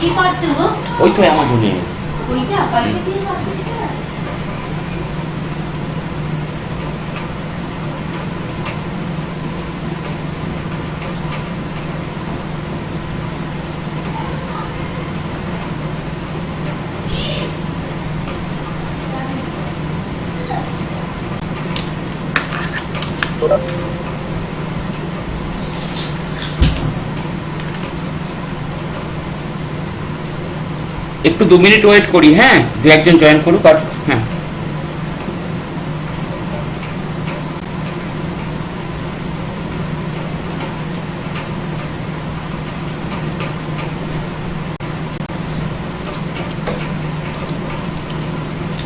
কি পার্সেল গো? ওই তো অ্যামাজনে। ওইটা বাড়িতে দিয়ে যাবে। একটু 2 মিনিট ওয়েট করি, হ্যাঁ, দু একজন জয়েন করুক। আর হ্যাঁ,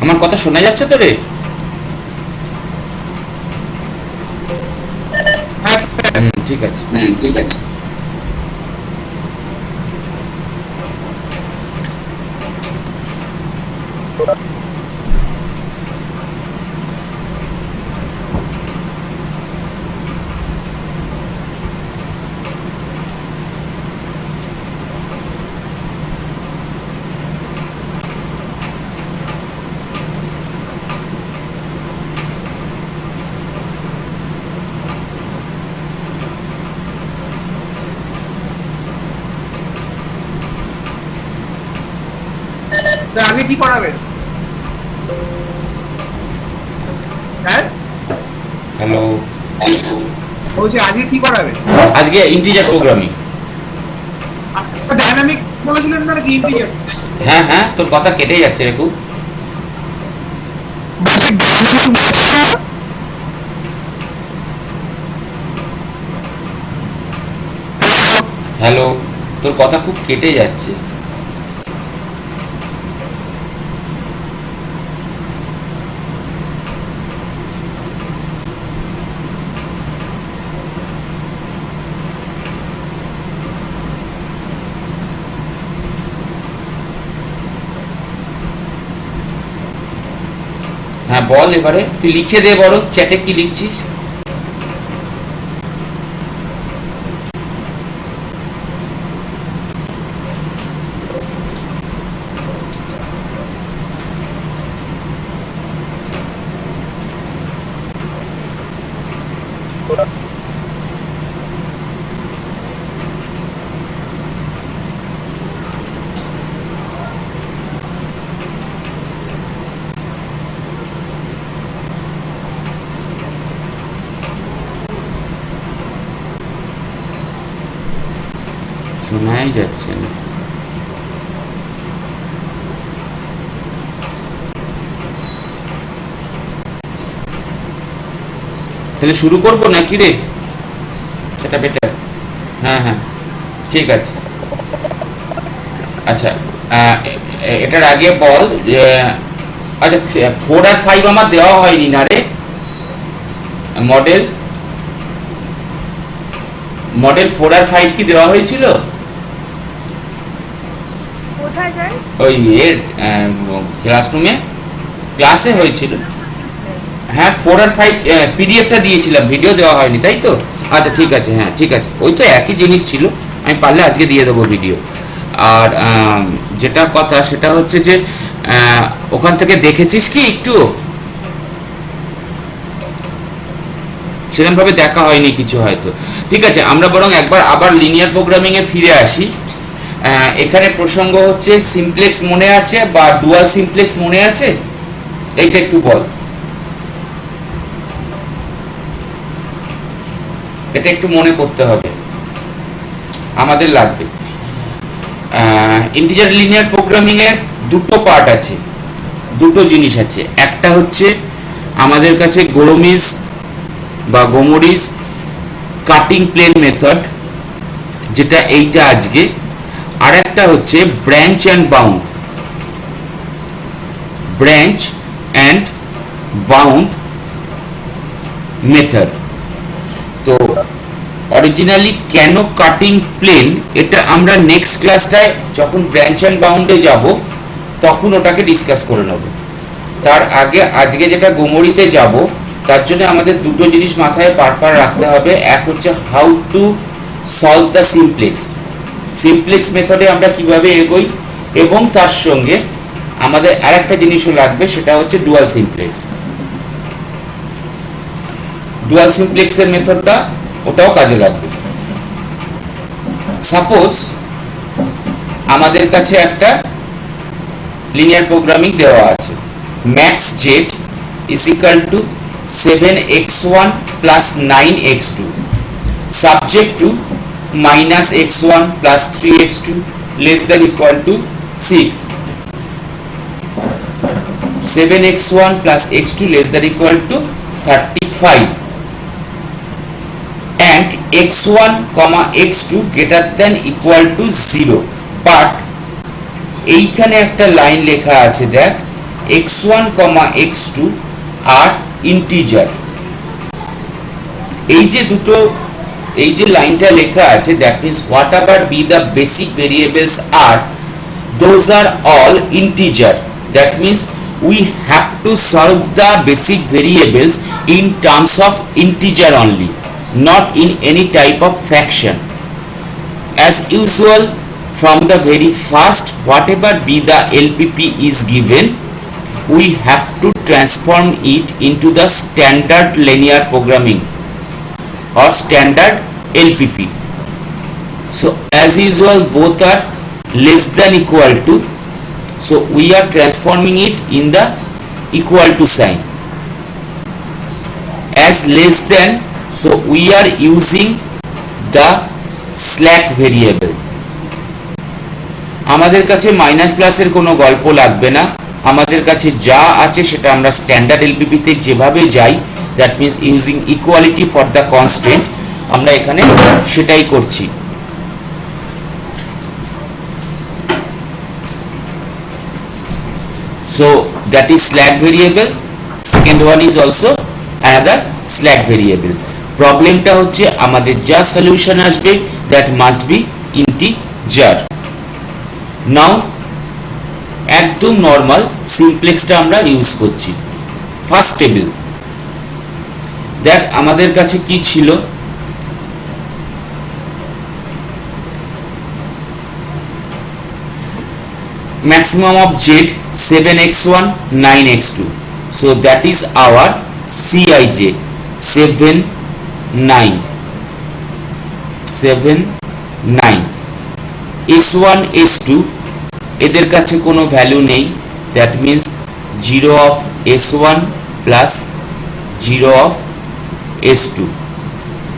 আমার কথা শোনা যাচ্ছে তো রে? ঠিক আছে, ঠিক আছে। আগে কি করাবেন স্যার? হ্যালো, বলছি আজকে কি করাবেন? আজকে ইন্টিজার প্রোগ্রামিং। আচ্ছা, ডাইনামিক বলেছিলেন না কি ইন্টিজার? হ্যাঁ হ্যাঁ, তোর কথা কেটে যাচ্ছে রে খুব। হ্যালো, তোর কথা খুব কেটে যাচ্ছে। হ্যাঁ বল, এবারে তুই লিখে দে বড় চ্যাটে কি লিখছিস। শোনাই যাচ্ছে না। তাহলে শুরু করবো নাকি রে? সেটা বেটার। হ্যাঁ হ্যাঁ, ঠিক আছে। আচ্ছা, এটার আগে বল যে, আচ্ছা 4 আর 5 আমার দেওয়া হয়নি না রে। মডেল 4 আর 5 কি দেওয়া হয়েছিল? ওই ক্লাসরুমে, ক্লাসে হয়েছিল। হ্যাঁ 4 আর 5 পিডিএফটা দিয়েছিলাম, ভিডিও দেওয়া হয়নি তাই তো? আচ্ছা ঠিক আছে, হ্যাঁ ঠিক আছে, ওই তো একই জিনিস ছিল। আমি পারলে আজকে দিয়ে দেবো ভিডিও। আর যেটা কথা সেটা হচ্ছে যে ওখান থেকে দেখেছিস কি একটু? সেরকমভাবে দেখা হয়নি কিছু হয়তো। ঠিক আছে, আমরা বরং একবার আবার লিনিয়ার প্রোগ্রামিংয়ে ফিরে আসি। এখানে প্রসঙ্গ হচ্ছে সিমপ্লেক্স মনে আছে বা ডুয়াল সিমপ্লেক্স মনে আছে? এইটা একটু বল। এটা একটু মনে করতে হবে, আমাদের লাগবে। ইন্টিজার লিনিয়ার প্রোগ্রামিং এর দুটো পার্ট আছে, দুটো জিনিস আছে। একটা হচ্ছে আমাদের কাছে গোলোমিজ বা গোমরিজ কাটিং প্লেন মেথড, যেটা এইটা আজকে। আর একটা হচ্ছে branch and bound, branch and bound method. তো অরিজিনালি কেন কাটিং প্লেন, এটা আমরা নেক্সট ক্লাসটায় যখন ব্রাঞ্চ অ্যান্ড বাউন্ডে যাব তখন ওটাকে ডিসকাস করে নেব। তার আগে আজকে যেটা গোমরিতে যাব, তার জন্য আমাদের দুটো জিনিস মাথায় পার রাখতে হবে। এক হচ্ছে how to solve the simplex. Simplex মেথডে আমরা কিভাবে এগোই, এবং তার সঙ্গে আমাদের আরেকটা জিনিসও লাগবে, সেটা হচ্ছে ডুয়াল সিমপ্লেক্স। ডুয়াল সিমপ্লেক্সের মেথডটা ওটাও কাজে লাগবে। সাপোজ আমাদের কাছে একটা লিনিয়ার প্রোগ্রামিং দেওয়া আছে, max z is equal to 7x1 plus 9x2 subject to minus x1 plus 3x2 less than equal to 6, 7x1 plus x2 less than equal to 35, and x1 comma x2 greater than equal to 0, but এইখানে একটা line লেখা আছে, দেখ x1 comma x2 আর integer. এই যে দুটো, এই যে লাইনটা লেখা আছে, that means whatever be the basic variables আর those are all integer. That means we have to solve the basic variables in terms of integer only, not in any type of fraction. As usual, from the very first, whatever be the LPP is given, we have to transform it into the standard linear programming or standard LPP. So as usual, both are less than equal to, so we are transforming it in the equal to sign. As less than, so we are using the slack variable. আমাদের কাছে minus প্লাসের কোনো গল্প লাগবে না, আমাদের কাছে যা আছে সেটা আমরা স্ট্যান্ডার্ড এলপিপিতে যেভাবে যাই, that means using equality for the constant, আমরা এখানে সেটাই করছি। So that is slack variable, second one is also another slack variable. প্রবলেমটা হচ্ছে আমাদের যা সলিউশন আসবে that must be integer. নাও একদম নর্মাল সিমপ্লেক্সটা আমরা ইউজ করছি। ফার্স্ট টেবিল, দেখ আমাদের কাছে কি ছিল, maximum of z 7x1 9x2, so that is our Cij 7 9 7 9, s1 s2 এদের কাছে কোনো ভ্যালু নেই, that means 0 of s1 plus 0 of s2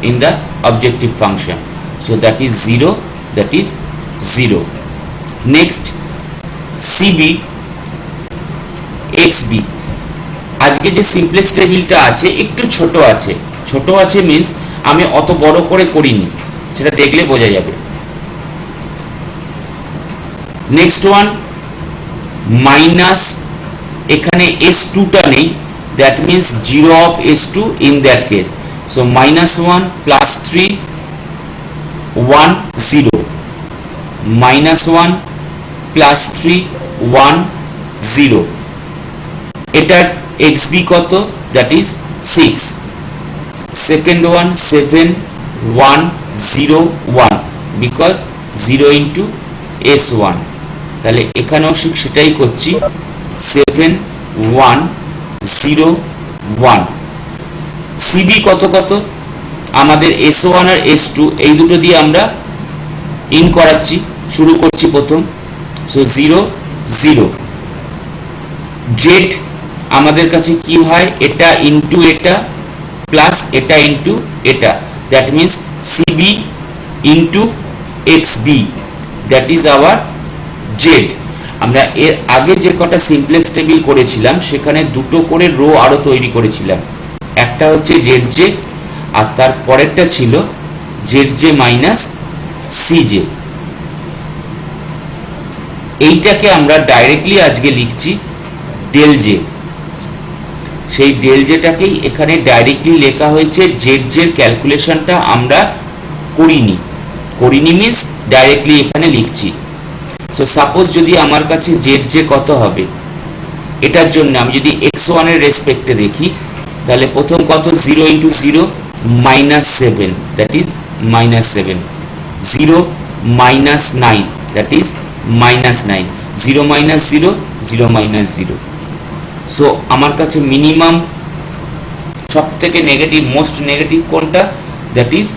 in the objective function, so that is 0, that is 0. Next cb xb, আজকে যে simplex টেবিলটা আছে একটু ছোট আছে, ছোট আছে মিন্স আমি অত বড় করে করিনি, সেটা দেখলে বোঝা যাবে। নেক্সট ওয়ান মাইনাস, এখানে s2 টা নেই, that means 0 of s2 in that case, so -1 plus 3 1 0, -1 plus 3 1 0, এটার xb কত, that is 6, second one 7 1 0 1, because 0 into s1, তাহলে এখানেও সেটাই করছি, 7 1 0 1। cb কত কত, আমাদের s1 আর s2 এই দুটো দিয়ে আমরা ইন করাচ্ছি, শুরু করছি প্রথম, সো 0 0। z আমাদের কাছে কি হয়, এটা ইনটু এটা প্লাস এটা ইনটু এটা, that means cb into xb, that is hour z। আমরা এর আগে যে কটা সিমপ্লেক্স টেবিল করেছিলাম সেখানে দুটো করে রো আরো তৈরি করেছিলাম, একটা হচ্ছে zj আর তার পরেরটা ছিল zj মাইনাস cj। এইটাকে আমরা ডাইরেক্টলি আজকে লিখছি ডেল জে, সেই ডেল জেটাকেই এখানে ডাইরেক্টলি লেখা হয়েছে, জেড এর ক্যালকুলেশনটা আমরা করিনি মিন্স ডাইরেক্টলি এখানে লিখছি। সো সাপোজ যদি আমার কাছে জেড জে কত হবে, এটার জন্য আমি যদি x1 এর রেসপেক্টে দেখি, তাহলে প্রথম কত, 0 into 0 -7, that is -7, 0 -9, that is -9, 0 - 0, 0 - 0. So আমার কাছে মিনিমাম সব থেকে নেগেটিভ, মোস্ট নেগেটিভ কোনটা, that is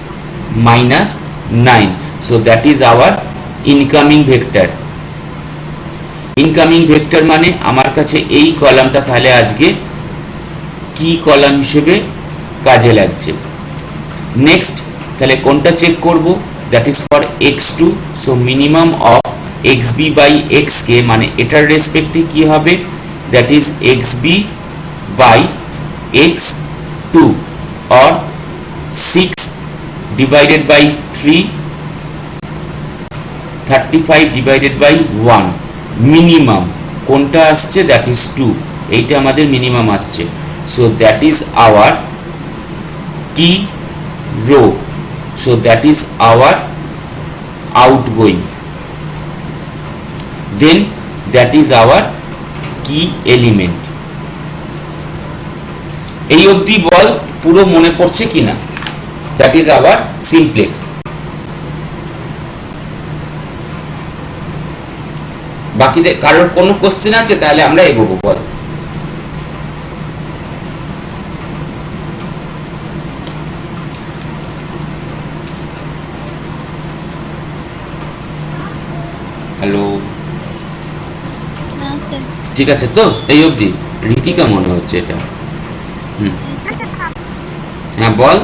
-9. So that is our incoming vector. Incoming vector মানে আমার কাছে এই কলামটা তাহলে আজকে কি কলাম হিসেবে কাজে লাগছে। নেক্সট তাহলে কোনটা চেক করব, that is for x2। So minimum of xb by xk মানে এটার রেসপেক্টে কি হবে, that is xb by x2 or 6 divided by 3, 35 divided by 1। Minimum কোনটা আসছে, দ্যাট ইজ 2, এইটা আমাদের মিনিমাম আসছে। So that is our key row, so that is our outgoing, then that is our key element. এই অবধি বল পুরো মনে পড়ছে কিনা, দ্যাট ইজ আওয়ার সিমপ্লেক্স। বাকিদের কারোর কোনো কোশ্চেন আছে, তাহলে আমরা এগোবো, বল। হ্যালো, ঠিক আছে তো এই অবধি? রীতিকা মনে হচ্ছে এটা। হ্যাঁ বল।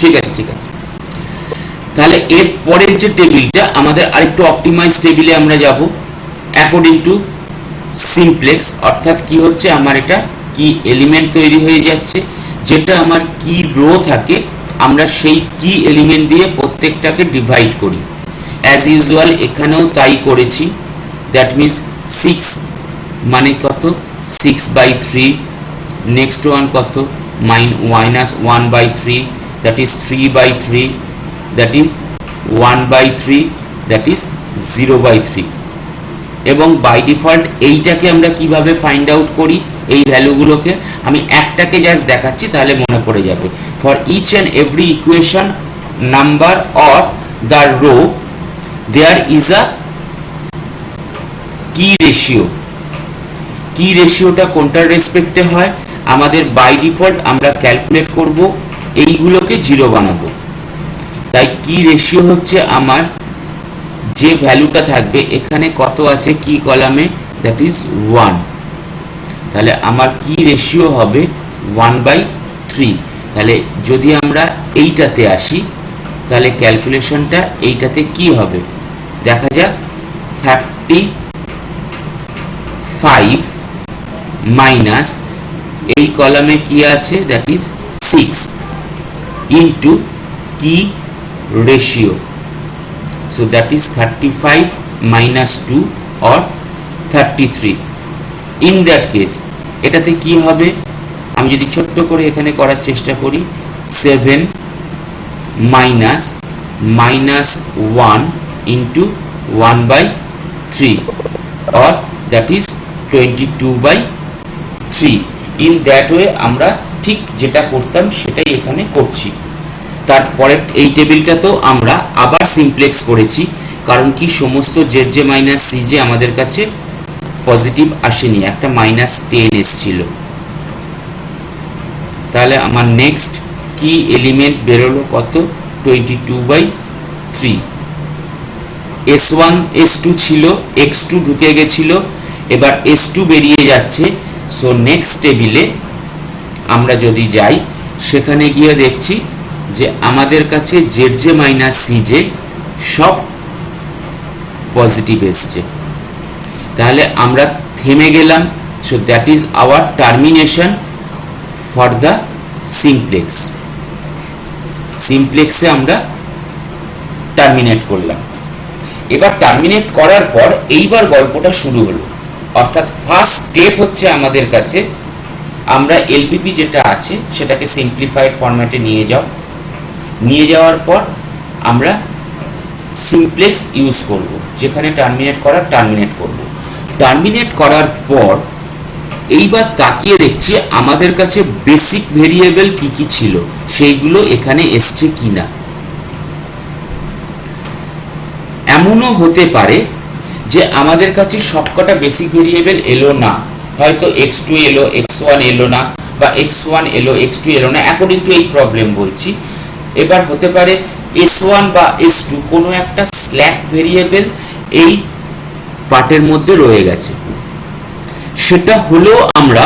ঠিক আছে ঠিক আছে, তাহলে এর পরের যে টেবিলটা আমাদের আরেকটু অপটিমাইজ টেবিলে আমরা যাব অ্যাকর্ডিং টু সিমপ্লেক্স। অর্থাৎ কি হচ্ছে, আমার এটা কি এলিমেন্ট তৈরি হয়ে যাচ্ছে, যেটা আমার কি রো থাকে আমরা সেই কি এলিমেন্ট দিয়ে প্রত্যেকটাকে ডিভাইড করি। অ্যাজ ইউজুয়াল এখানেও তাই করেছি। দ্যাট মিনস 6 মানে কত, 6/3। নেক্সট ওয়ান কত, -1/3, that is 3/3, that is 1/3, that is 0/3। এবং বাই ডিফল্ট এইটাকে আমরা কিভাবে ফাইন্ড আউট করি, এই ভ্যালুগুলোকে আমি একটাকে জাস্ট দেখাচ্ছি, তাহলে মনে পড়ে যাবে। For each and every equation number or the row there is a key ratio. কি রেশিওটা কোনটার রেসপেক্টে হয়, আমাদের বাই ডিফল্ট আমরা ক্যালকুলেট করব এইগুলোকে 0 বানাবো। তাই কি রেশিও হচ্ছে আমার যে ভ্যালুটা থাকবে, এখানে কত আছে কি কলামে, দ্যাট ইজ 1। তাহলে আমার কি রেশিও হবে 1/3। তাহলে যদি আমরা এইটাতে আসি, তাহলে ক্যালকুলেশনটা এইটাতে কি হবে, দেখা যাক। 35 মাইনাস এই কলামে কি আছে, দ্যাট ইজ 6 ইন্টু কি ratio. So that is 35 minus 2 or 33। In that case এটাতে কি হবে, আমি যদি ছোট্ট করে এখানে করার চেষ্টা করি, 7 minus -1 into 1/3 or that is 22/3। In that way আমরা ঠিক যেটা করতাম সেটাই এখানে করছি। তারপরে এই টেবিলটাতেও আমরা আবার সিমপ্লেক্স করেছি, কারণ কি সমস্ত জেড মাইনাস সিজে আমাদের কাছে পজিটিভ আসেনি, একটা -10 এসেছিল। তাহলে আমার নেক্সট কি এলিমেন্ট বেরোলো কত, 22/3। S1 S2 ছিল, x2 ঢুকে গেছিল, এবার S2 বেরিয়ে যাচ্ছে। সো নেক্সট টেবিলে আমরা যদি যাই, সেখানে গিয়ে দেখছি যে আমাদের কাছে জেড মাইনাস সিজে সব পজিটিভ এসছে। তাহলে আমরা থেমে গেলাম। So that is our termination for the simplex. সিমপ্লেক্সে আমরা টার্মিনেট করলাম। এবার টার্মিনেট করার পর এইবার গল্পটা শুরু হলো। অর্থাৎ ফার্স্ট স্টেপ হচ্ছে আমাদের কাছে, আমরা এলপিপি যেটা আছে সেটাকে সিম্পলিফাইড ফরম্যাটে নিয়ে যাওয়ার পর আমরা সিমপ্লেক্স ইউজ করব, যেখানে টার্মিনেট করব। টার্মিনেট করার পর এইবার তাকিয়ে দেখছি আমাদের কাছে বেসিক ভেরিয়েবল কি কি ছিল সেইগুলো এখানে এসছে কিনা। এমনও হতে পারে যে আমাদের কাছে সবকটা বেসিক ভেরিয়েবল এলো না, হয়তো x2 এলো, x1 এলো না, বা x1 এলো, x2 এলো না, অ্যাকর্ডিং টু এই প্রবলেম বলছি। এবার হতে পারে s1 বা s2 কোনো একটা স্ল্যাক ভেরিয়েবল এই পার্টের মধ্যে রয়ে গেছে, সেটা হলেও আমরা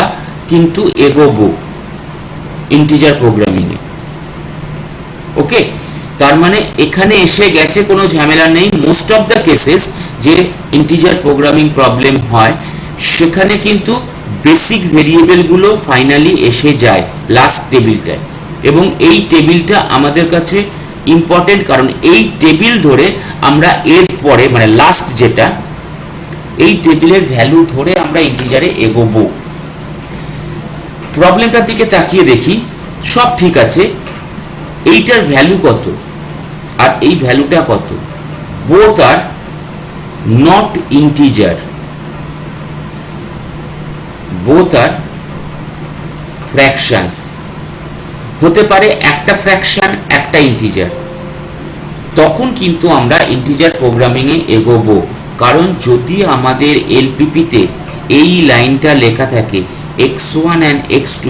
কিন্তু এগোবো ইন্টিজার প্রোগ্রামিং এ। ওকে, তার মানে এখানে এসে গেছে, কোনো ঝামেলা নেই। মোস্ট অফ দ্য কেসেস যে ইন্টিজার প্রোগ্রামিং প্রবলেম হয় সেখানে কিন্তু বেসিক ভেরিয়েবলগুলো ফাইনালি এসে যায় লাস্ট টেবিলটায়, এবং এই টেবিলটা আমাদের কাছে ইম্পর্টেন্ট, কারণ এই টেবিল ধরে আমরা এর পরে মানে লাস্ট যেটা, এই টেবিলের ভ্যালু ধরে আমরা ইন্টিজারে এগোবো। প্রবলেমটার দিকে তাকিয়ে দেখি, সব ঠিক আছে, এইটার ভ্যালু কত আর এই ভ্যালুটা কত, both are not integer, both are fractions. হতে পারে একটা ফ্র্যাকশন একটা ইন্টিজার, তখন কিন্তু আমরা ইন্টিজার প্রোগ্রামিং এ এগোবো। কারণ যদি আমাদের এলপিপিতে এই লাইনটা লেখা থাকে x1 and x2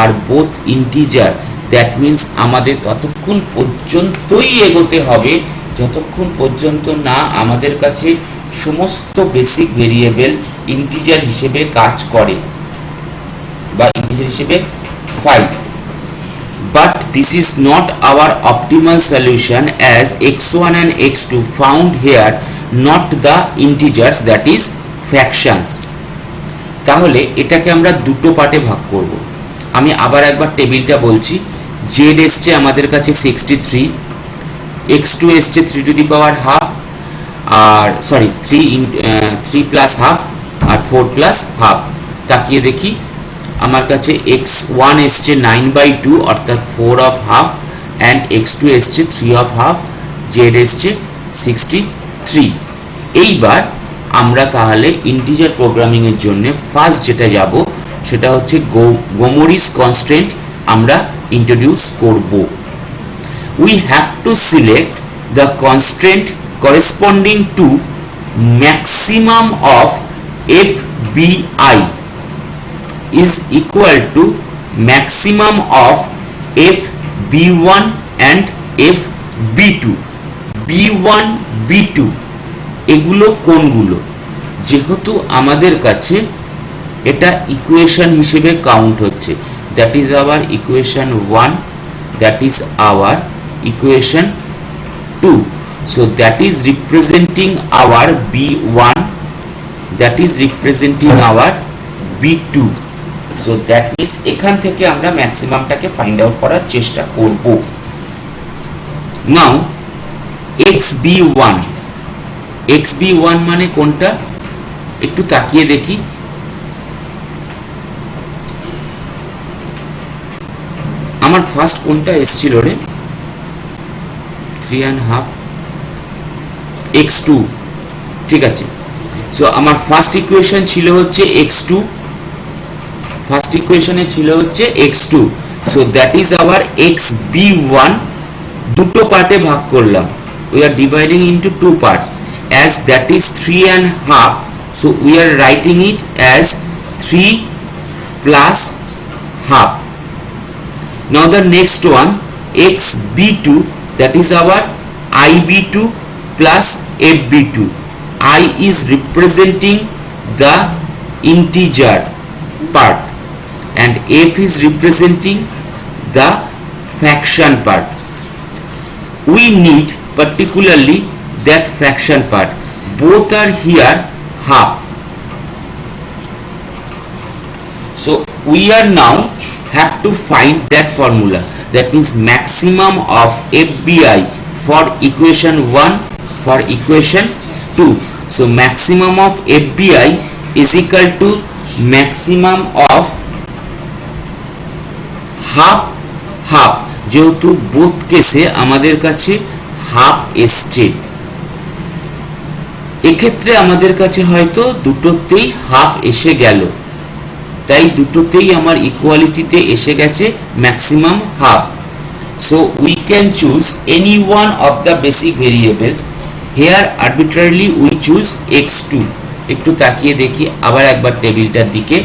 are both integer, that means আমাদের ততক্ষণ পর্যন্তই এগোতে হবে যতক্ষণ পর্যন্ত না আমাদের কাছে সমস্ত বেসিক ভেরিয়েবল ইন্টিজার হিসেবে কাজ করে বা ইন্টিজার হিসেবে file. But this is not our optimal solution, as x1 and x2 found here not the integers, that is fractions. তাহলে এটাকে আমরা দুটো পার্টে ভাগ করব। আমি আবার একবার টেবিলটা বলছি। z এসছে আমাদের কাছে 63, x2 এসছে 3 টু দি পাওয়ার হাফ, আর সরি 3 প্লাস হাফ আর 4 প্লাস হাফ। তাকিয়ে দেখি, আমার কাছে x1 এসছে 9/2 অর্থাৎ 4 অফ হাফ, অ্যান্ড x2 এসছে 3 অফ হাফ, z এসছে 63। এইবার আমরা তাহলে ইন্টিজার প্রোগ্রামিং এর জন্য ফার্স্ট যেটা যাব সেটা হচ্ছে গোমরিস কনস্ট্যান্ট আমরা ইন্ট্রোডিউস করব। We have to select the constant corresponding to maximum of FBI is equal to maximum of FB1 and FB2. B1 B2 এগুলো কোনগুলো, যেহেতু আমাদের কাছে এটা ইকুয়েশন হিসেবে কাউন্ট হচ্ছে, that is hour equation 1, that is hour equation 2, so that is representing our B1, that is representing our B2. So that means এখান থেকে আমরা ম্যাক্সিমামটাকে ফাইন্ড আউট করার চেষ্টা করব। নাও xb1 মানে কোনটা একটু তাকিয়ে দেখি। আমার ফার্স্ট কোনটা এসেছিল রে, 3.5 x2, ঠিক আছে। সো আমার ফার্স্ট ইকুয়েশন ছিল হচ্ছে x2, ফার্স্ট ইকুয়েশনে ছিল হচ্ছে x2, so that is hour xb1। দুটো পার্টে ভাগ করলাম, we are dividing into two parts, as that is 3.5, so we are writing it as 3 plus half. Now the next one, xb2, that is our ib2 plus fb2. I is representing the integer part and f is representing the fraction part. We need particularly that fraction part, both are here half. So we are now have to find that formula, that means maximum of FBI for equation 1 for equation 2. So maximum of FBI is equal to maximum of half, যেহেতু both কেসে আমাদের কাছে half এসছে, এক্ষেত্রে আমাদের কাছে হয়তো দুটোতেই হাফ এসে গেল, তাই দুটোতেই আমার ইকুয়ালিটিতে এসে গেছে maximum half. So we can choose any one of the basic variables here arbitrarily we choose x2। একটু তাকিয়ে দেখি আবার একবার টেবিলটার দিকে।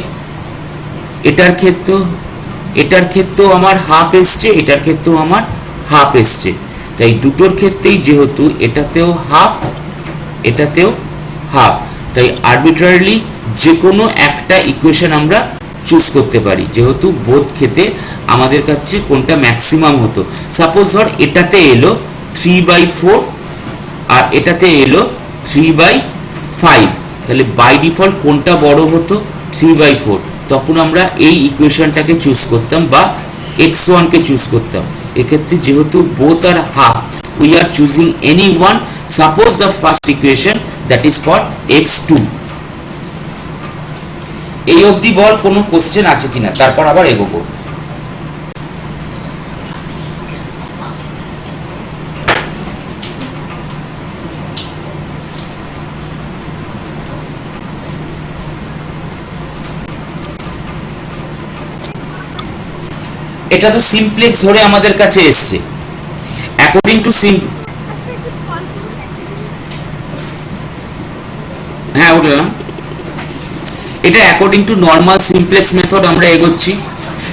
এটার ক্ষেত্রেও আমার হাফ এসছে, এটার ক্ষেত্রেও আমার হাফ এসছে, তাই দুটোর ক্ষেত্রেই যেহেতু এটাতেও হাফ এটাতেও হাফ, তাই আরবিট্রারিলি যে কোনো একটা ইকুয়েশন আমরা চুজ করতে পারি, যেহেতু বোধ ক্ষেত্রে আমাদের কাছে কোনটা ম্যাক্সিমাম হতো। সাপোজ ধর এটাতে এলো 3/4 আর এটাতে এলো 3/5, তাহলে বাই ডিফল্ট কোনটা বড় হতো? 3/4। তখন আমরা এই ইকুয়েশনটাকে চুজ করতাম বা x1 কে চুজ করতাম। এক্ষেত্রে যেহেতু both are half, we are choosing any one. Suppose the first equation that is for x2। এই অবধি বল কোনো কোশ্চেন আছে কিনা, তারপর আবার এগোবো। এটা তো সিমপ্লেক্স ধরে আমাদের কাছে এসছে অ্যাকর্ডিং টু হ্যাঁ বললাম এটা according to normal simplex method আমরা এগোচ্ছি।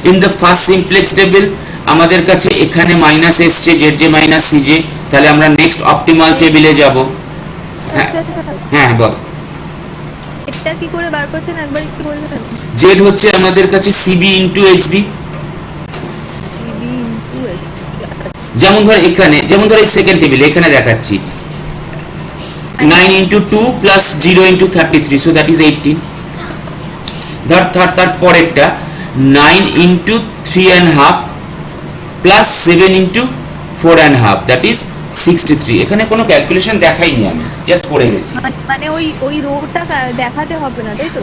In the first simplex table আমাদের কাছে এখানে মাইনাস এসছে Z J minus C J, তাহলে আমরা নেক্সট অপটিমাল টেবিলে যাব। হ্যাঁ হ্যাঁ বল। এটা কি করে বার করছেন একবার একটু বলবেন? জেড হচ্ছে আমাদের কাছে সিবি ইনটু এইচবি। যেমন ধর এখানে, যেমন ধর এই সেকেন্ড টেবিলে এখানে দেখাচ্ছি 9 into 2 plus 0 into 33, so that is 18. ধর তার পরেরটা 9 into 3 and half plus 7 into 4 and half, that is 63। এখানে কোনো ক্যালকুলেশন দেখাইনি, আমি জাস্ট করে গেছি। মানে ওই রোটা দেখাতে হবে না, তাই তো?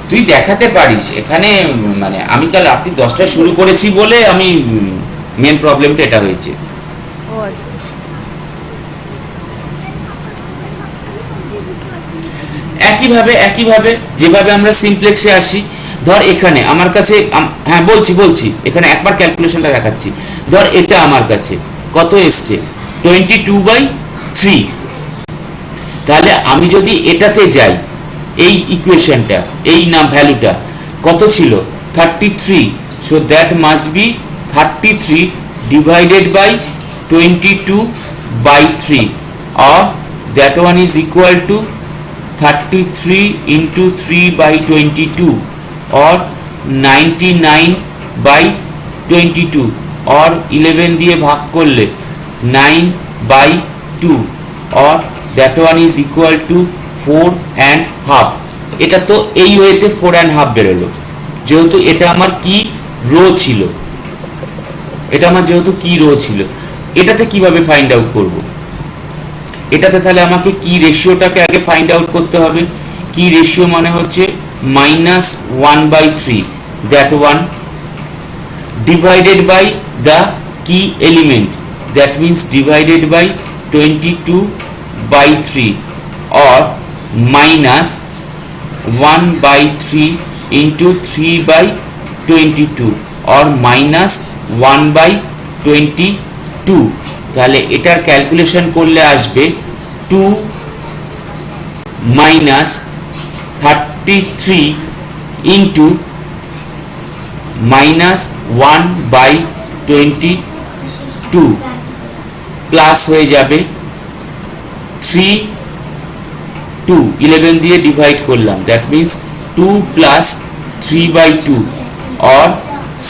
তুই দেখাতে পারিস এখানে, মানে আমি কাল রাত্রি 10টায় শুরু করেছি বলে আমি মেন প্রবলেমটা এটা হয়েছে। একইভাবে যেভাবে আমরা সিমপ্লেক্সে আসি, ধর এখানে আমার কাছে হ্যাঁ বলছি এখানে একবার ক্যালকুলেশনটা দেখাচ্ছি। ধর এটা আমার কাছে কত এসছে 22/3, তাহলে আমি যদি এটাতে যাই, এই ইকুয়েশনটা এই ভ্যালুটা কত ছিল 33, so that must be 33 divided by 22/3, or that one is equal to 33 into 3/22, or 99/22, or 11 দিয়ে ভাগ করলে 9/2, or that one is equal to 4 and half। এটা তো এই ওয়েতে 4 and half বেরোলো, যেহেতু এটা আমার কি রো ছিল, এটাতে কিভাবে ফাইন্ড আউট করব? এটাতে তাহলে আমাকে কি রেশিওটাকে আগে ফাইন্ড আউট করতে হবে। কি রেশিও মানে হচ্ছে -1/3, that one divided by the key element, that means divided by 22/3, or -1/3 into 3/22, or -1/22। তাহলে এটার ক্যালকুলেশন করলে আসবে 2 - 33 into -1/22 প্লাস হয়ে যাবে 3, 2 11 দিয়ে ডিভাইড করলাম, that means 2 plus 3/2, or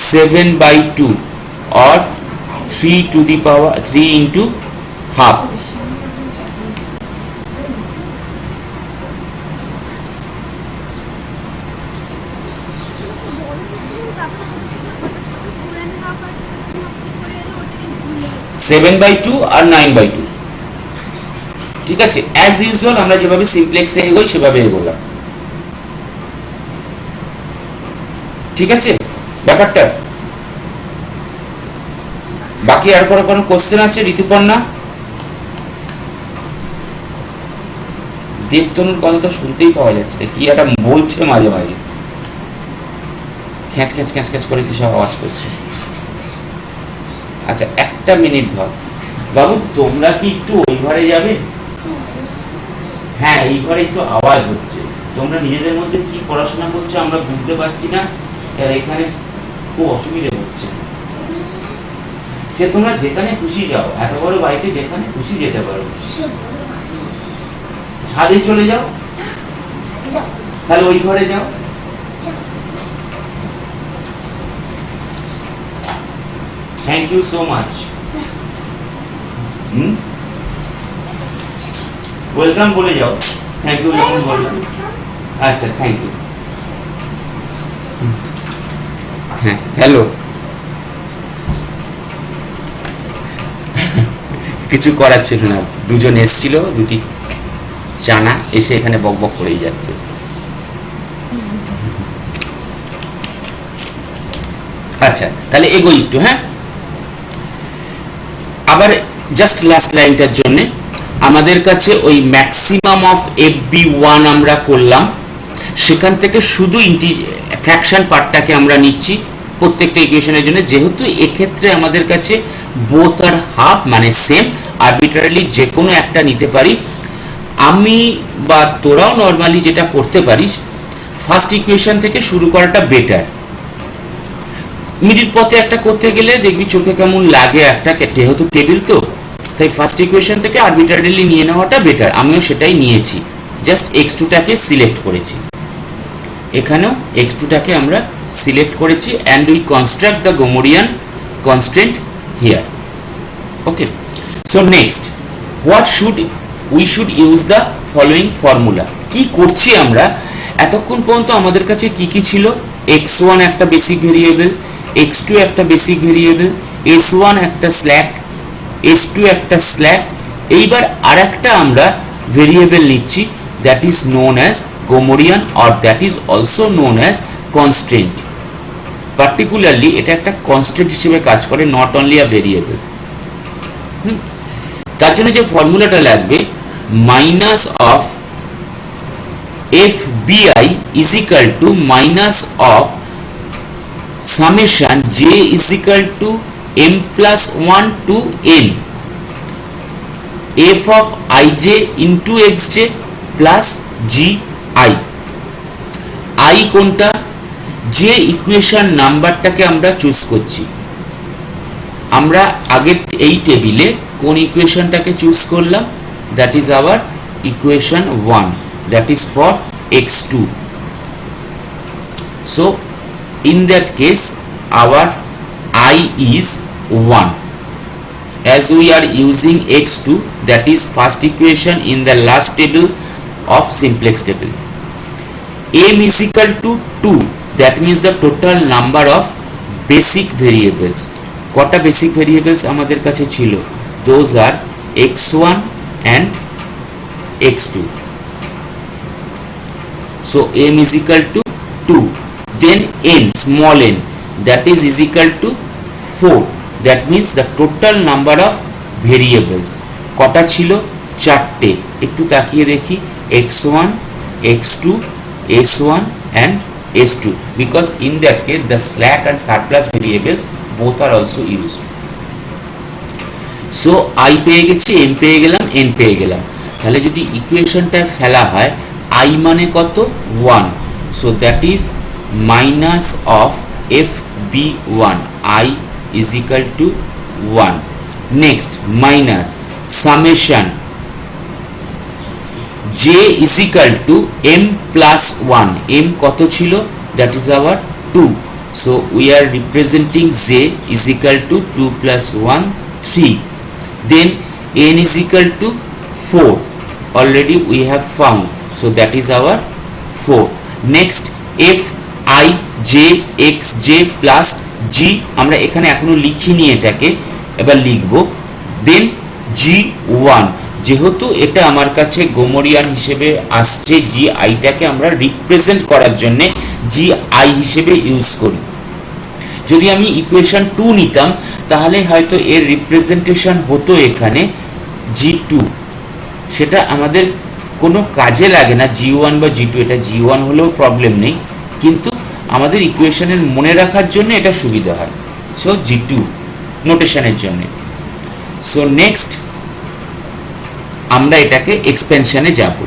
7/2, or 3 to the power 3 into half। Seven by two আর 9/2, ঠিক আছে। অ্যাজ ইউজুয়াল আমরা যেভাবে সিমপ্লেক্সে এগোই সেভাবে এগোলাম, ঠিক আছে ব্যাপারটা। বাকি আর কোনো কোশ্চেন আছে? ঋতুপর্ণা, দেবতনুর কথা তো শুনতেই পাওয়া যাচ্ছে, কি একটা বলছে মাঝে মাঝে, খ্যাঁচ খ্যাঁচ খ্যাঁচ খ্যাঁচ করে কি সব আওয়াজ করছে। আচ্ছা একটা মিনিট ধর বাবু, তোমরা কি একটু ওই ঘরে যাবে? হ্যাঁ এই ঘরে একটু আওয়াজ হচ্ছে, তোমরা নিজেদের মধ্যে কি পড়াশোনা করছো আমরা বুঝতে পারছি না, আর এখানে খুব অসুবিধা হচ্ছে। সে তোমরা যেখানে খুশি যাও, এত বড় বাড়িতে যেখানে খুশি যেতে পারো, ছাদে চলে যাও, তাহলে ওই ঘরে যাও। Thank you so much. Welcome বলে যাও, থ্যাংক ইউ যখন বলো। আচ্ছা থ্যাংক ইউ। হ্যাঁ হ্যালো, কিছু করার ছিল না, দুজন এসছিল, দুটি চানা এসে এখানে বক বক করেই যাচ্ছে। আচ্ছা তাহলে এগোই একটু। হ্যাঁ আবার জাস্ট লাস্ট লাইনটার জন্য আমাদের কাছে ওই ম্যাক্সিমাম অফ FB1 আমরা করলাম, সেখান থেকে শুধু ফ্র্যাকশন পার্টটাকে আমরা নিচ্ছি প্রত্যেকটা ইকুয়েশনের জন্য, যেহেতু এক্ষেত্রে আমাদের কাছে বোথ আর হাফ মানে সেম, আরবিট্রারিলি যে কোনো একটা নিতে পারি। আমি বা তোরাও নর্মালি যেটা করতে পারিস, ফার্স্ট ইকুয়েশন থেকে শুরু করাটা বেটার। মিডিল পথে একটা করতে গেলে দেখবি চোখে কেমন লাগে, একটা যেহেতু টেবিল তো, তাই ফার্স্ট ইকুয়েশন থেকে আরবিট্রারিলি নিয়ে নেওয়াটা বেটার। আমিও সেটাই নিয়েছি, জাস্ট x2টাকে সিলেক্ট করেছি, এখানেও x2টাকে আমরা সিলেক্ট করেছি, and we construct the Gomorian constant here. Okay, so next what should we should use the following formula. কি করছি আমরা এতক্ষণ পর্যন্ত? আমাদের কাছে কি কি ছিল? x1 একটা বেসিক ভেরিয়েবল, x2 একটা বেসিক ভেরিয়েবল, s1 একটা স্ল্যাক, s2 একটা স্ল্যাক। এইবার আরেকটা আমরা ভেরিয়েবল নিচ্ছি, that is known as Gomorian, or that is also known as constant. Particularly এটা একটা কনস্ট্যান্ট হিসেবে কাজ করে, নট অনলি আ ভেরিয়েবল। তার জন্য যে ফর্মুলাটা লাগবে, minus of FBI is equal to minus of summation j is equal to m plus 1 to n f of ij into xj plus gi। I কোনটা? যে ইকুয়েশন নাম্বারটাকে আমরা চুজ করছি। আমরা আগের এই টেবিলে কোন ইকুয়েশনটাকে চুজ করলাম? That is hour equation 1, that is for x2. So in that case our I is 1, as we are using x2, that is first equation in the last table of simplex table. M is equal to 2, that means the total number of basic variables. কটা basic variables আমাদের কাছে ছিল? Those are x1 and x2. So m is equal to 2, then n, small n, that is equal to 4, that means the total number of variables কটা ছিল? 4টে। একটু তাকিয়ে দেখি, x1, x2, s1 and s2, because in that case the slack and surplus variables both are also used. So I পেয়ে গেছি, m পেয়ে গেলাম, n পেয়ে গেলাম। তাহলে যদি ইকুয়েশনটা ফেলা হয়, I মানে কত? 1, so that is minus of FB1, I is equal to 1. Next minus summation j is equal to m plus 1, m কত ছিল? that is our 2, so we are representing j is equal to 2 plus 1, 3. Then n is equal to 4, already we have found, so that is our 4. Next f I j x j plus g, আমরা এখানে এখনো লিখিনি এটাকে, এবার লিখব। দেন g1, যেহেতু এটা আমার কাছে গোমোরিয়ান হিসেবে আসছে, জি আইটাকে আমরা রিপ্রেজেন্ট করার জন্য জি আই হিসেবে ইউজ করি। যদি আমি ইকুয়েশন 2 নিতাম তাহলে হয়তো এর রিপ্রেজেন্টেশন হতো এখানে g2, সেটা আমাদের কোনো কাজে লাগে না, g1 বা g2, এটা g1 হলেও প্রবলেম নেই, কিন্তু আমাদের ইকুয়েশনের মনে রাখার জন্য এটা সুবিধা হয়। সো g2 নোটেশনের জন্য। সো নেক্সট আমরা এটাকে এক্সপেনশনে যাব।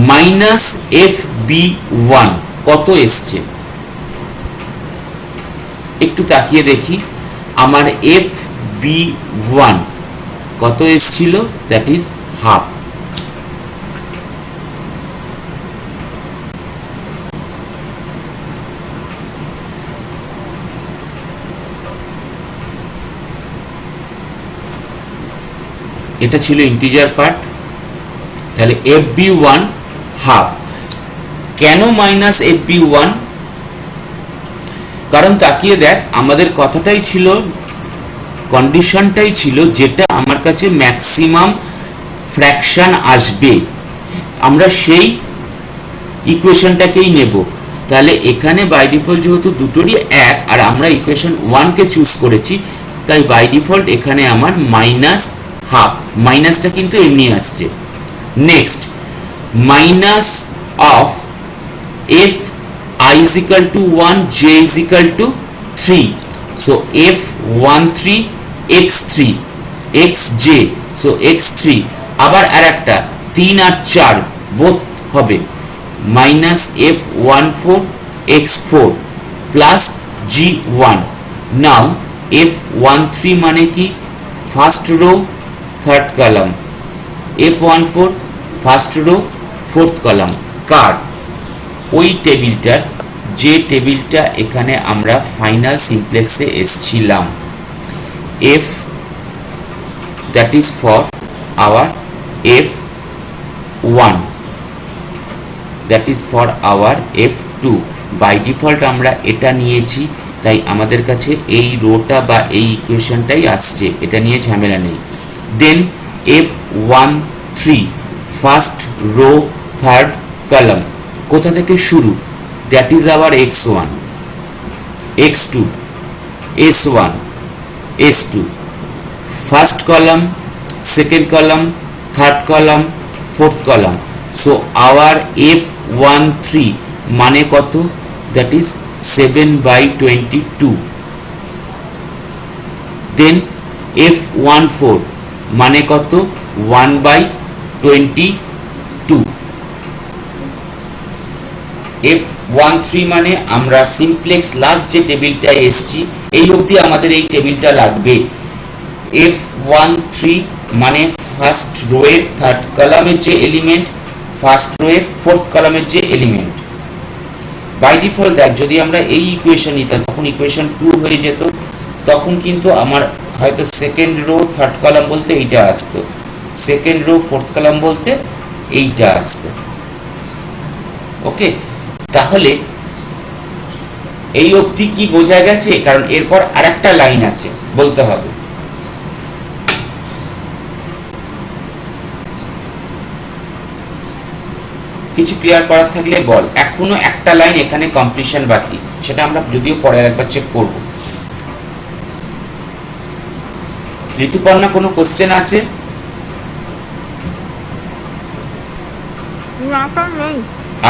মাইনাস এফ বি ওয়ান কত এসছে একটু তাকিয়ে দেখি। আমার এফ বি ওয়ান কত এসছিল, দ্যাট ইজ হাফ। এটা ছিল ইন্টিজার পার্ট, তাহলে এফ বি ওয়ান হাফ। কেন মাইনাস এফ বি ওয়ান? কারণ তাকিয়ে দেখ, আমাদের কথাটাই ছিল, কন্ডিশনটাই ছিল, যেটা আমার কাছে ম্যাক্সিমাম ফ্র্যাকশন আসবে আমরা সেই ইকুয়েশনটাকেই নেব। তাহলে এখানে বাই ডিফল্ট যেহেতু দুটোরই এক আর আমরা ইকুয়েশন ওয়ানকে চুজ করেছি, তাই বাই ডিফল্ট এখানে আমার মাইনাস হাফ, মাইনাসটা কিন্তু এমনি আসছে। Next, minus of F I is equal to 1, j is equal to 3. So f13 x3 xj, so x3 আবার আরেকটা 3 আর 4 বোথ হবে minus f14 x4 plus g1। Now f13 মানে কি? First row third column, f14 first row fourth column. কার? ওই টেবিলটার, যে টেবিলটা এখানে আমরা ফাইনাল সিমপ্লেক্সে এসছিলাম। F that is for our F one, that is for our F two. By default আমরা এটা নিয়েছি, তাই আমাদের কাছে এই রোটা বা এই ইকুয়েশনটাই আসছে, এটা নিয়ে ঝামেলা নেই। দেন f13 first row third column, কোথা থেকে শুরু? That is hour x1 x2 s1 s2, first column second column third column fourth column. So our f13 মানে কত? That is 7/22। দেন f14 মানে কত? 1/22। f13 মানে আমরা সিমপ্লেক্স লাস্ট যে টেবিলটা এসছি এই অবধি আমাদের এই টেবিলটা লাগবে। f13 মানে ফার্স্ট রো এর থার্ড কলামের যে এলিমেন্ট, ফার্স্ট রো এর ফোর্থ কলামের যে এলিমেন্ট। বাই ডিফল্ট দেখ, যদি আমরা এই ইকুয়েশন নিতাম তখন ইকুয়েশন 2 হয়ে যেত, তখন কিন্তু আমার হয়তো সেকেন্ড রো থার্ড কলাম বলতে এইটা আসতো, সেকেন্ড রো ফোর্থ কলাম বলতে এইটা আসতো। ওকে, তাহলে এই অবধি কি বোঝা গেছে? কারণ এরপর আরেকটা লাইন আছে, বলতে হবে। কিছু ক্লিয়ার করার থাকলে বল। এখনো একটা লাইন এখানে কমপ্লিশন বাকি, সেটা আমরা যদিও পরে একবার চেক করব। ঋতুপর্ণা, কোনো কোশ্চেন আছে?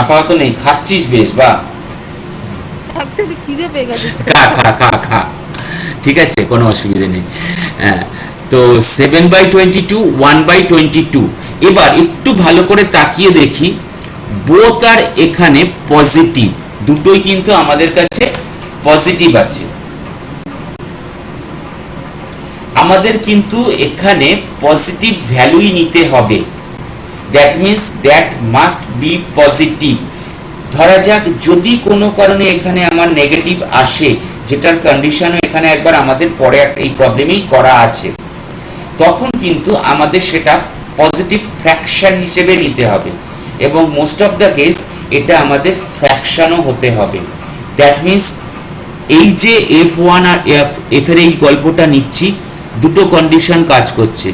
আপাতত নেই। খাচ্ছিস বেশ, বা খা খা খা খা, ঠিক আছে, কোনো অসুবিধা নেই। হ্যাঁ, তো 7/22 1/22। এবার একটু ভালো করে তাকিয়ে দেখি, বোথ আর এখানে পজিটিভ, দুটোই কিন্তু আমাদের কাছে পজিটিভ আছে। আমাদের কিন্তু এখানে পজিটিভ ভ্যালুই নিতে হবে, that means that must be positive. ধরা যাক যদি কোনো কারণে এখানে আমার নেগেটিভ আসে, যেটার কন্ডিশনও এখানে একবার আমাদের পরে এই প্রবলেমেই করা আছে, তখন কিন্তু আমাদের সেটা পজিটিভ ফ্র্যাকশন হিসেবে নিতে হবে, এবং মোস্ট অফ দ্য কেস এটা আমাদের ফ্র্যাকশনও হতে হবে। দ্যাট মিন্স এই যে f1 আর f এর এই গল্পটা নিচ্ছি, দুটো কন্ডিশন কাজ করছে।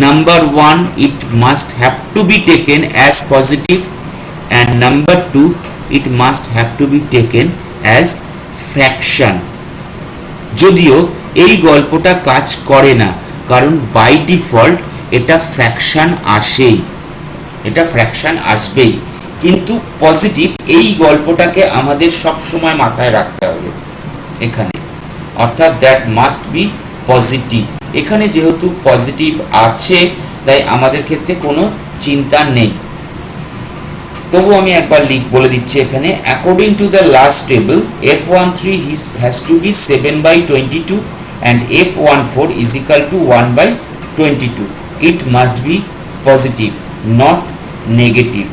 Number 1, it must have to be taken as positive, and number 2, it must have to be taken as fraction. যদিও এই গল্পটা কাজ করে না, কারণ বাই ডিফল্ট এটা ফ্র্যাকশন আসেই, এটা ফ্র্যাকশন আসবেই, কিন্তু পজিটিভ এই গল্পটাকে আমাদের সব সময় মাথায় রাখতে হবে এখানে, অর্থাৎ দ্যাট মাস্ট বি পজিটিভ। এখানে যেহেতু পজিটিভ আছে, তাই আমাদের ক্ষেত্রে কোনো চিন্তা নেই। তবু আমি একবার বলে দিচ্ছি এখানে, according to the last table F13 has to be 7/22 and F14 is equal to 1/22. It must be positive, not negative.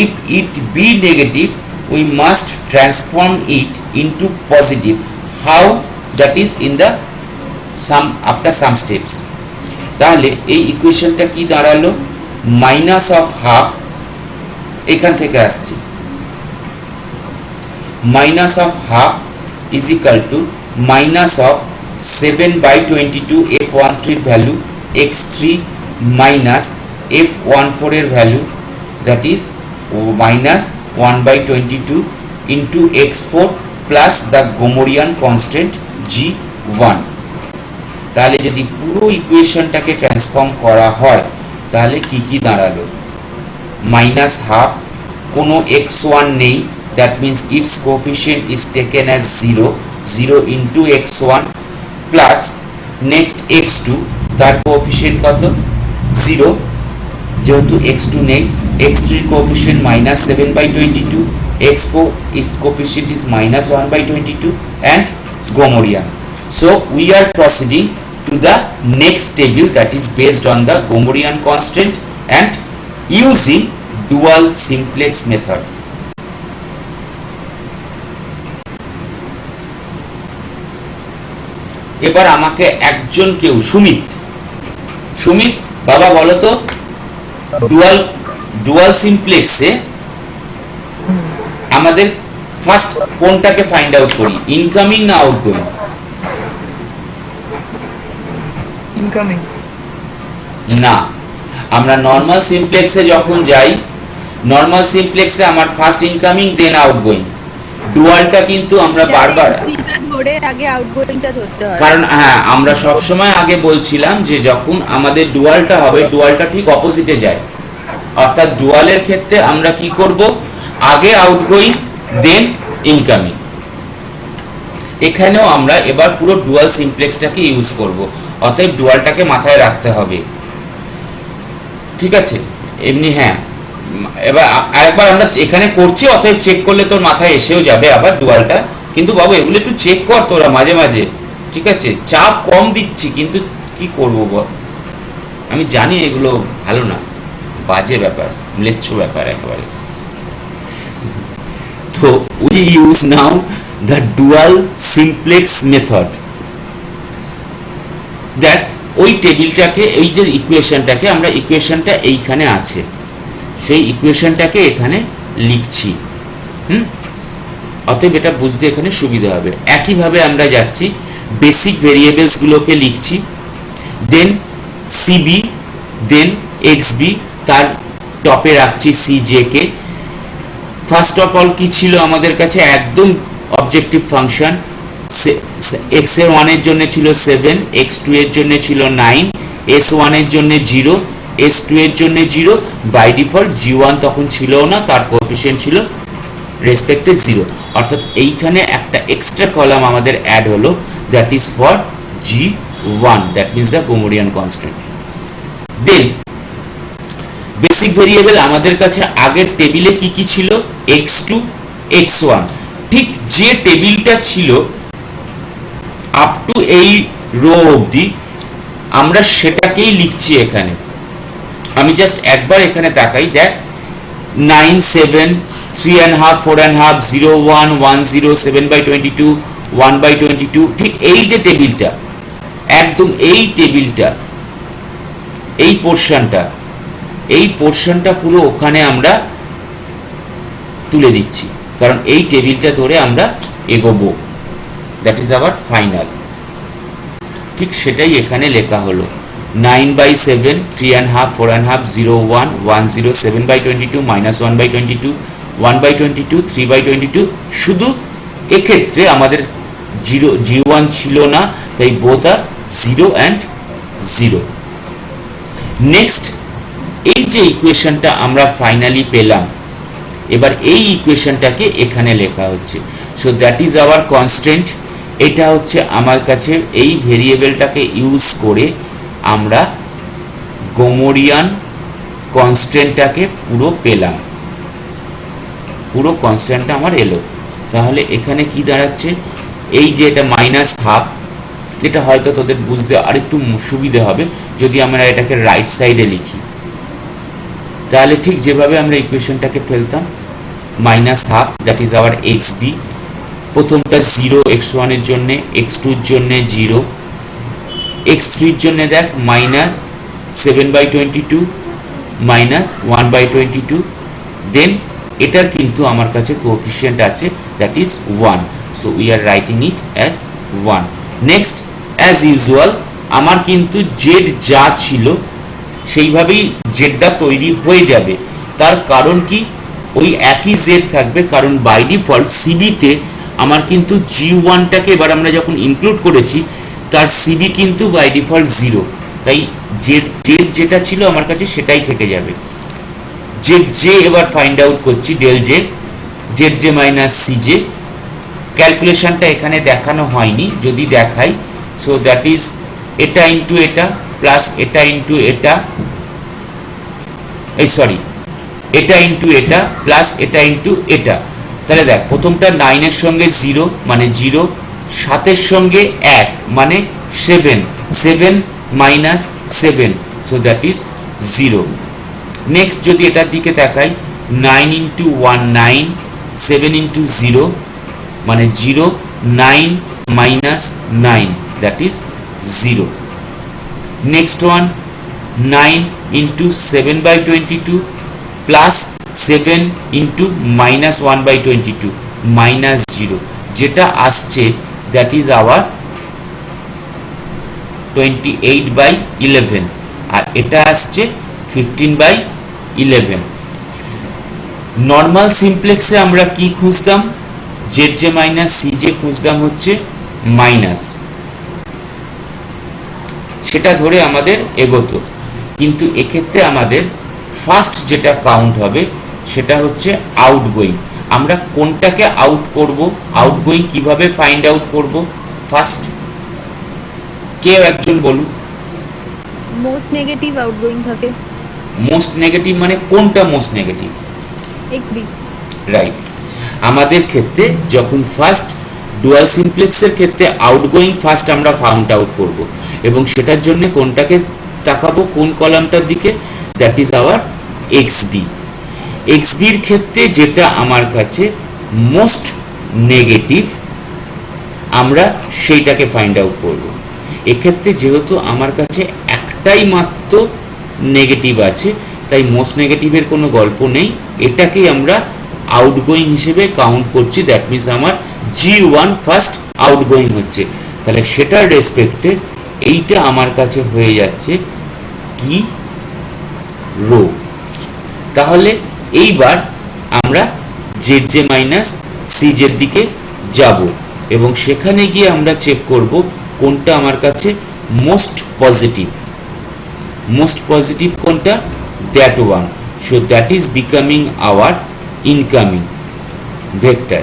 If it be negative, we must transform it into positive. How? That is in the after some steps. তাহলে এই ইকুয়েশনটা কি দাঁড়ালো, minus of half এখান থেকে আসছে, minus of half is equal to minus of 7/22 F13 এর value x3 minus F14 এর value that is minus 1/22 into x4 plus the Gomorian constant G1। তাহলে যদি পুরো ইকুয়েশনটাকে ট্রান্সফর্ম করা হয় তাহলে কি কি দাঁড়ালো, মাইনাস হাফ, কোনো x1 নেই, that means it's coefficient is taken as 0 into x1 plus next x2, তার কোএফিশিয়েন্ট কত 0 যেহেতু x2 নেই, x3 coefficient minus 7/22, x4 is coefficient is minus 1/22 and Gomorian. So we are proceeding to the next table that is based on the Gomorian constant and using dual simplex method. এবার আমাকে একজন কেউ সুমিত বাবা বলো তো, dual সিমপ্লেক্সে আমাদের first কোনটাকে find out করি, ইনকামিং না আউটগোয়িং? ইনকামিং। না, আমরা নরমাল সিমপ্লেক্সে যখন যাই, নরমাল সিমপ্লেক্সে আমার ফার্স্ট ইনকামিং দেন আউটগোয়িং। ডুয়ালটা কিন্তু আমরা বারবার ধরে আগে আউটগোয়িংটা ধরতে হয়, কারণ হ্যাঁ আমরা সব সময় আগে বলছিলাম যে যখন আমাদের ডুয়ালটা হবে, ডুয়ালটা ঠিক অপোজিটে যায়, অর্থাৎ ডুয়ালের ক্ষেত্রে আমরা কি করব, আগে আউটগোয়িং দেন ইনকামিং। এখানেও আমরা এবার পুরো ডুয়াল সিমপ্লেক্সটাকে ইউজ করব, অতএব ডুয়ালটাকে মাথায় রাখতে হবে, ঠিক আছে? এমনি হ্যাঁ, এবার আরেকবার আমরা এখানে করছি, অতএব চেক করলে তোর মাথায় এসেও যাবে আবার ডুয়ালটা, কিন্তু বাবু এগুলো একটু চেক কর তোরা মাঝে মাঝে, ঠিক আছে? চাপ কম দিচ্ছি কিন্তু কি করব বল, আমি জানি এগুলো ভালো না, বাজে ব্যাপার, ম্লেচ্ছ ব্যাপার একেবারে। তো we use now the dual simplex method. দেখ ওই টেবিলটাকে, এই যে ইকুয়েশনটাকে, আমরা ইকুয়েশনটা এইখানে আছে, সেই ইকুয়েশনটাকে এখানে লিখছি, অতএব এটা বুঝতে এখানে সুবিধা হবে। একইভাবে আমরা যাচ্ছি, বেসিক ভেরিয়েবলসগুলোকে লিখছি, দেন সিবি, দেন এক্সবি, তার টপে রাখছি সিজে কে। ফার্স্ট অফ অল কি ছিল আমাদের কাছে, একদম অবজেক্টিভ ফাংশন, এক্স এর 1 এর জন্য ছিল 7, x2 এর জন্য ছিল 9, s1 এর জন্য 0, s2 এর জন্য 0, বাই ডিফল্ট g1 তখন ছিল না, তার কোএফিশিয়েন্ট ছিল রেসপেক্টে 0, অর্থাৎ এইখানে একটা এক্সট্রা কলাম আমাদের অ্যাড হলো, that is for g1, that means the Gomorian constant. Then basic variable আমাদের কাছে আগের টেবিলে কি কি ছিল, x2 x1, ঠিক যে টেবিলটা ছিল আপ টু এই রো অবধি আমরা সেটাকেই লিখছি এখানে। আমি জাস্ট একবার এখানে তাকাই, দেখ 9 7 3.5 4.5 0 1 1 0 7/22 1/22, ঠিক এই যে টেবিলটা, একদম এই টেবিলটা, এই পোর্শনটা পুরো ওখানে আমরা তুলে দিচ্ছি, কারণ এই টেবিলটা ধরে আমরা এগোবো, দ্যাট ইজ আওয়ার ফাইনাল। ঠিক সেটাই এখানে লেখা হলো, 9/7 3.5 4.5 0 1 1 0 7/22 -1/22 1/22 3/22। শুধু এক্ষেত্রে আমাদের g1 ছিল না, তাই বোথ আর 0 and 0। নেক্সট এই যে ইকুয়েশনটা আমরা ফাইনালি পেলাম, এবার এই ইকুয়েশনটাকে এখানে লেখা হচ্ছে। So that is hour constant. এটা হচ্ছে আমার কাছে এই ভেরিয়েবলটাকে ইউজ করে আমরা গোমোরিয়ান কনস্ট্যান্টটাকে পুরো পেলাম। পুরো কনস্ট্যান্টটা আমার এলো। তাহলে এখানে কি দাঁড়াচ্ছে, এই যে এটা -12, এটা হয়তো তোদের বুঝতে আরেকটু সুবিধে হবে যদি আমরা এটাকে রাইট সাইডে লিখি। তাহলে ঠিক যেভাবে আমরা ইকুয়েশনটাকে ফেলতাম, -12 that is our X B, প্রথমটা 0 x1 এর জন্য, x2 এর জন্য 0, x3 এর জন্য দেখ -7/22 -1/22, দেন এটার কিন্তু আমার কাছে কোএফিসিয়েন্ট আছে that is 1, so we are writing it as 1। Next as usual আমার কিন্তু জেড যা ছিল সেইভাবেই জেডটা তৈরি হয়ে যাবে। তার কারণ কি, ওই একই জেড থাকবে, কারণ বাই ডিফল্ট সিবিতে আমার কিন্তু G1টাকে এবার আমরা যখন ইনক্লুড করেছি তার সিবি কিন্তু বাই ডিফল্ট 0, তাই জেড যেটা ছিল আমার কাছে সেটাই থেকে যাবে। জেড জে এবার ফাইন্ড আউট করছি, del J, Z J minus C J. ক্যালকুলেশনটা এখানে দেখানো হয়নি, যদি দেখাই, সো দ্যাট ইজ এটা ইন্টু এটা প্লাস এটা ইন্টু এটা, এই সরি এটা ইন্টু এটা প্লাস এটা ইন্টু এটা। তাহলে দেখ প্রথমটা 9 এর সঙ্গে 0 মানে 0, 7 এর সঙ্গে 1 মানে 7, 7 minus 7, so that is 0। Next যদি এটার দিকে তাকাই, 9 ইন্টু 1 9, 7 ইন্টু 0 মানে 0, 9 minus 9 that is 0। Next one 9 into 7/22 plus 7 into -1/22 -0, যেটা আসছে দ্যাট ইজ আওয়ার 28/11, আর এটা আসছে 15/11। নর্মাল সিমপ্লেক্সে আমরা কি খুঁজতাম, Z J minus C J খুঁজতাম হচ্ছে মাইনাস, সেটা ধরে আমাদের এগোতো। কিন্তু এক্ষেত্রে আমাদের ফার্স্ট যেটা কাউন্ট হবে সেটা হচ্ছে আউটগোয়িং। আমরা কোনটাকে আউট করব, আউটগোয়িং কিভাবে ফাইন্ড আউট করব, ফার্স্ট কেউ একজন বলুন। মোস্ট নেগেটিভ আউটগোয়িং থাকে। মোস্ট নেগেটিভ মানে কোনটা মোস্ট নেগেটিভ? এক্সবি। রাইট। আমাদের ক্ষেত্রে যখন ফার্স্ট ডুয়াল সিমপ্লেক্সের ক্ষেত্রে আউটগোয়িং ফার্স্ট আমরা ফাউন্ড আউট করব, এবং সেটার জন্য কোনটাকে তাকাবো, কোন কলামটার দিকে, দ্যাট ইজ আওয়ার এক্সবি। এক্সবির ক্ষেত্রে যেটা আমার কাছে মোস্ট নেগেটিভ আমরা সেইটাকে ফাইন্ড আউট করব। এক্ষেত্রে যেহেতু আমার কাছে একটাই মাত্র নেগেটিভ আছে, তাই মোস্ট নেগেটিভের কোনো গল্প নেই, এটাকেই আমরা আউটগোয়িং হিসেবে কাউন্ট করছি। দ্যাট মিনস আমার G1 ফার্স্ট আউটগোয়িং হচ্ছে, তাহলে সেটার রেসপেক্টে এইটা আমার কাছে হয়ে যাচ্ছে কি, রো। তাহলে এইবার আমরা জেড জে মাইনাস সি জের দিকে যাব, এবং সেখানে গিয়ে আমরা চেক করব কোনটা আমার কাছে মোস্ট পজিটিভ। মোস্ট পজিটিভ কোনটা, that one, so that is becoming our incoming vector.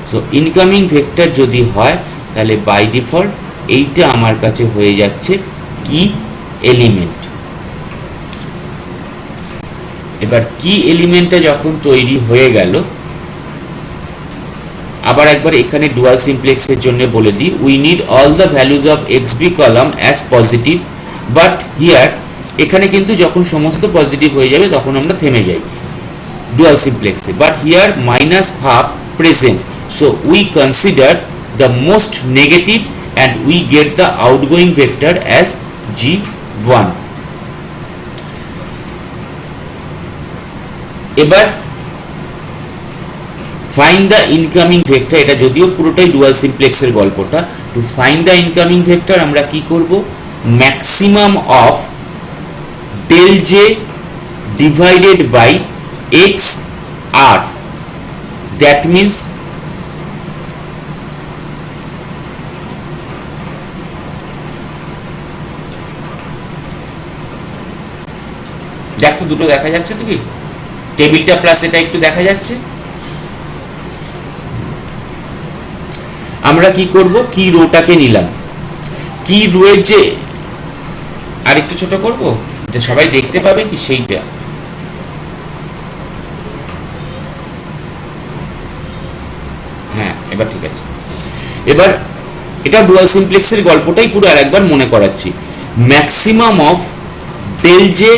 So incoming vector যদি হয় তাহলে বাই ডিফল্ট এইটা আমার কাছে হয়ে যাচ্ছে কি এলিমেন্ট। এবার কি এলিমেন্টটা যখন তৈরি হয়ে গেল, আবার একবার এখানে ডুয়াল সিমপ্লেক্সের জন্য বলে দিই, we need all the values of XB column as positive, but here এখানে কিন্তু যখন সমস্ত পজিটিভ হয়ে যাবে তখন আমরা থেমে যাই ডুয়াল সিমপ্লেক্সে, but here -12 present, so we consider the most negative and we get the outgoing vector as G1. এবার find the incoming vector, এটা যদিও পুরোটাই ডুয়াল সিমপ্লেক্সের গল্পটা। to find the incoming vector আমরা কি করব, maximum of del j divided by x r, that means দেখ তো দুটো দেখা যাচ্ছে, তো কি টেবিলটা প্লাস এটা একটু দেখা যাচ্ছে। আমরা কি করব, কি রোটাকে নিলাম, কি রোয়ের যে আরেকটু ছোট করব যে সবাই দেখতে পাবে কি সেইটা, এবার ঠিক আছে। এবার এটা ডুয়াল সিমপ্লেক্সের গল্পটাই পুরো আরেকবার মনে করাচ্ছি। Maximum of del J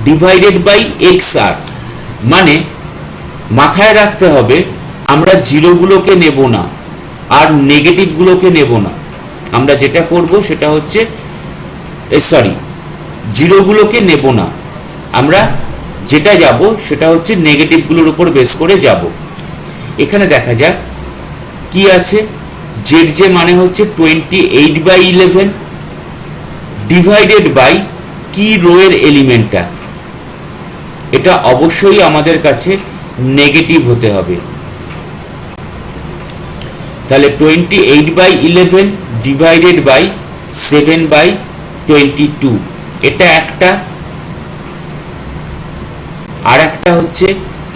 divided by X R, মানে মাথায় রাখতে হবে আমরা জিরোগুলোকে নেব না আর নেগেটিভগুলোকে নেব না। আমরা যেটা করব সেটা হচ্ছে জিরোগুলোকে নেব না, আমরা যেটা যাব সেটা হচ্ছে নেগেটিভগুলোর উপর বেস করে যাব। এখানে দেখা যাক কি আছে। জেড জে মানে হচ্ছে 28/11 ডিভাইডেড বাই কি রো এর এলিমেন্টটা, এটা অবশ্যই আমাদের কাছে নেগেটিভ হতে হবে। তাহলে 28/11 ডিভাইডেড বাই 7/22, এটা একটা। আর একটা হচ্ছে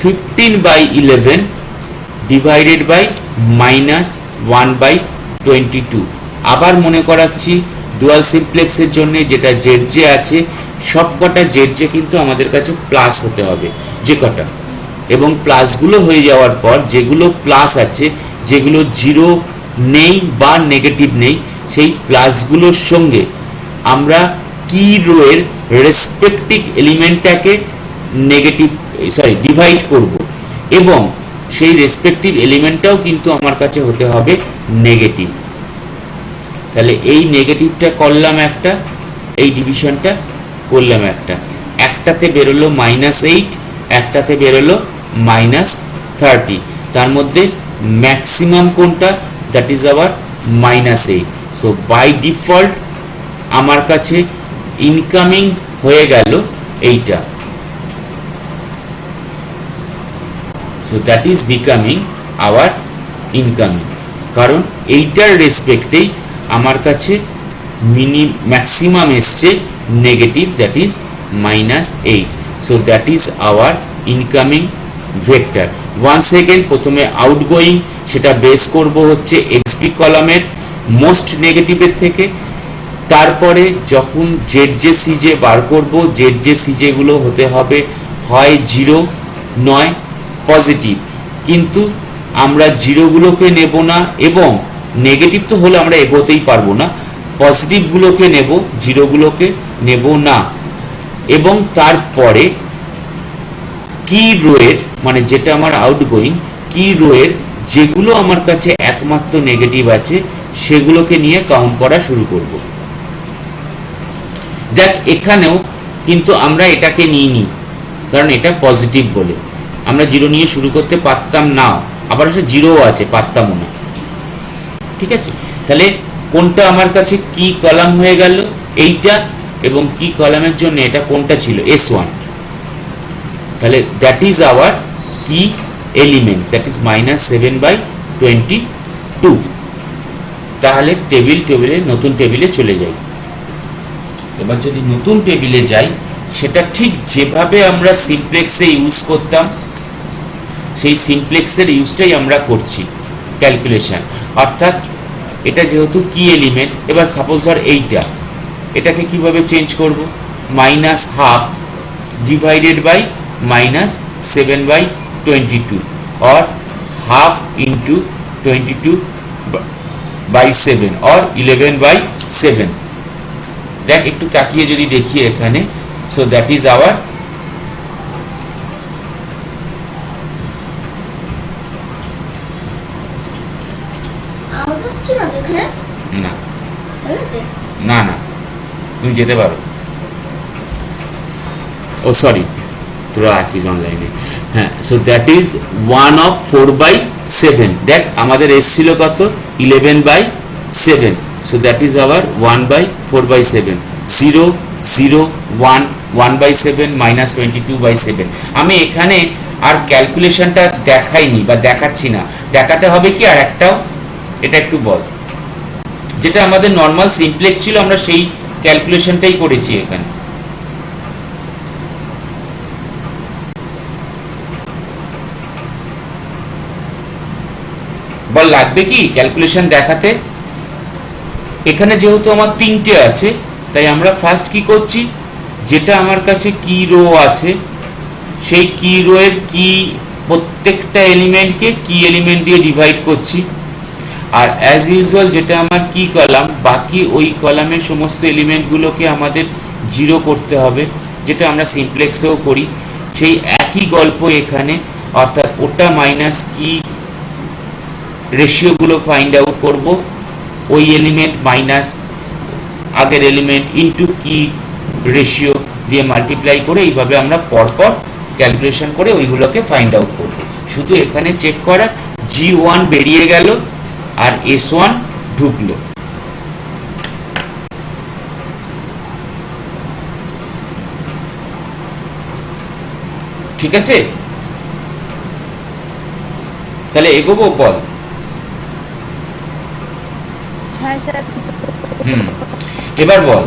15/11 ডিভাইডেড বাই -1/22। আবার মনে করাচ্ছি ডুয়াল সিমপ্লেক্সের জন্য যেটা জেড জে আছে সবকটা জেড জে কিন্তু আমাদের কাছে প্লাস হতে হবে যে কটা, এবং প্লাসগুলো হয়ে যাওয়ার পর যেগুলো প্লাস আছে, যেগুলো জিরো নেই বা নেগেটিভ নেই, সেই প্লাসগুলোর সঙ্গে আমরা কি রো এর রেসপেক্টিভ এলিমেন্টটাকে ডিভাইড করব, এবং সেই রেসপেক্টিভ এলিমেন্টটাও কিন্তু আমার কাছে হতে হবে নেগেটিভ। তাহলে এই নেগেটিভটা করলাম একটা, এই ডিভিশনটা করলাম একটা, একটাতে বেরোলো -8, একটাতে বেরোলো -30, তার মধ্যে ম্যাক্সিমাম কোনটা, that is our -8। So by default আমার কাছে ইনকামিং হয়ে গেল এইটা। So that is becoming our incoming, কারণ এইটার রেসপেক্টেই আমার কাছে ম্যাক্সিমাম এসছে negative, that is -8। So that is our incoming vector. Once again প্রথমে আউটগোয়িং সেটা বেস করব হচ্ছে এক্সপি কলামের মোস্ট নেগেটিভের থেকে, তারপরে যখন জেড জে সিজে বার করব, জেড জে সিজে গুলো হতে হবে হয় 0 নয় পজিটিভ, কিন্তু আমরা জিরোগুলোকে নেব না, এবং নেগেটিভ তো হলে আমরা এগোতেই পারবো না, পজিটিভগুলোকে নেব, জিরোগুলোকে নেব না। এবং তারপরে কি রোয়ের, মানে যেটা আমার আউটগোয়িং, কি রোয়ের যেগুলো আমার কাছে একমাত্র নেগেটিভ আছে সেগুলোকে নিয়ে কাউন্ট করা শুরু করব। দেখ এখানেও কিন্তু আমরা এটাকে নিইনি, কারণ এটা পজিটিভ বলে আমরা জিরো নিয়ে শুরু করতে পারতাম না, আবার একটা জিরো আছে পারতামও না। ঠিক আছে, তাহলে কোনটা আমার কাছে কি কলাম হয়ে গেল, এইটা, এবং কি কলামের জন্য এটা কোনটা ছিল, S1। তাহলে that is our key element, that is -7/22। তাহলে টেবিলে নতুন টেবিলে চলে যাই। এবার যদি নতুন টেবিলে যাই, সেটা ঠিক যেভাবে আমরা সিমপ্লেক্সে ইউজ করতাম সেই সিমপ্লেক্সের ইউজটাই আমরা করছি ক্যালকুলেশন। অর্থাৎ এটা যেহেতু কি এলিমেন্ট, এবার সাপোজ ধর এইটা, এটাকে কিভাবে চেঞ্জ করব, -12 divided by -7/22, or half into 22/7 or 11/7। দেখ একটু তাকিয়ে যদি দেখি এখানে, সো দ্যাট ইজ আওয়ার না না তুমি যেতে পারো। ও সরি, তোরা আছিস অনলাইনে। হ্যাঁ, সো দ্যাট ইজ 1 of 4/7। দেখ আমাদের এসছিল কত, 11/7। So that is hour 1/4/7। 0 0 1 1/7 -22/7। আমি এখানে আর ক্যালকুলেশনটা দেখাইনি বা দেখাচ্ছি না, দেখাতে হবে কি আর একটাও, এটা একটু বল। যেটা আমাদের নর্মাল সিমপ্লেক্স ছিল আমরা সেই ক্যালকুলেশনটাই করেছি এখানে। বল লাগবে কি ক্যালকুলেশন দেখাতে? এখানে যেহেতু আমার তিনটে আছে, তাই আমরা ফার্স্ট কি করছি, যেটা আমার কাছে কি রো আছে সেই কি রো এর কি প্রত্যেকটা এলিমেন্টকে কি এলিমেন্ট দিয়ে ডিভাইড করছি, আর অ্যাজ ইউজুয়াল যেটা আমার কি কলাম, বাকি ওই কলামের সমস্ত এলিমেন্টগুলোকে আমাদের জিরো করতে হবে, যেটা আমরা সিমপ্লেক্সেও করি। সেই একই গল্প এখানে, অর্থাৎ ওটা মাইনাস কি রেশিওগুলো ফাইন্ড আউট করব, ওই এলিমেন্ট মাইনাস আগের এলিমেন্ট ইনটু কি রেশিও দিয়ে মাল্টিপ্লাই করে এইভাবে আমরা পরপর ক্যালকুলেশন করে ওইগুলোকে ফাইন্ড আউট করব। শুধু এখানে চেক করা G1 বেরিয়ে গেল আর S1 ঢুকলো। ঠিক আছে, তাহলে এগোবো বল। হ্যাঁ স্যার। এবার বল,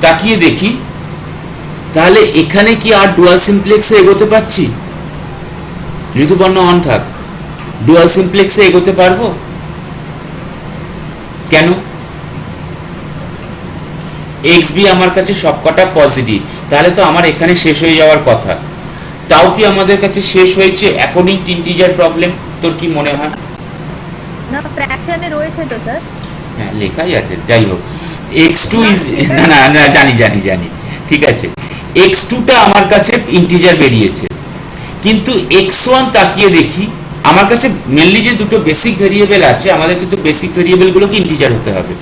তাকিয়ে দেখি তাহলে এখানে কি আর ডুয়াল সিমপ্লেক্সে এগোতে পারছি? ঋতুপর্ণ অন থাক। ডুয়াল সিমপ্লেক্সে এগোতে পারবো? কেন? XB আমার কাছে সবকটা পজিটিভ, তাহলে তো আমার এখানে শেষ হয়ে যাওয়ার কথা। তাও কি আমাদের কাছে শেষ হয়েছে অ্যাকর্ডিং টু ইন্টিজার প্রবলেম? তোর কি মনে হয়? না, ফ্র্যাকশনে রয়েছে তো স্যার। হ্যাঁ, লেখাই আছে। যাই হোক, x2 ইজ না না না জানি জানি জানি ঠিক আছে, x2 টা আমার কাছে ইন্টিজার বেরিয়েছে, কিন্তু x1 তাকিয়ে দেখি আমার কাছে মেনলি যে দুটো বেসিক ভেরিয়েবল আছে, আমাদের কিন্তু বেসিক ভেরিয়েবলগুলোকে ইন্টিজার হতে হবে।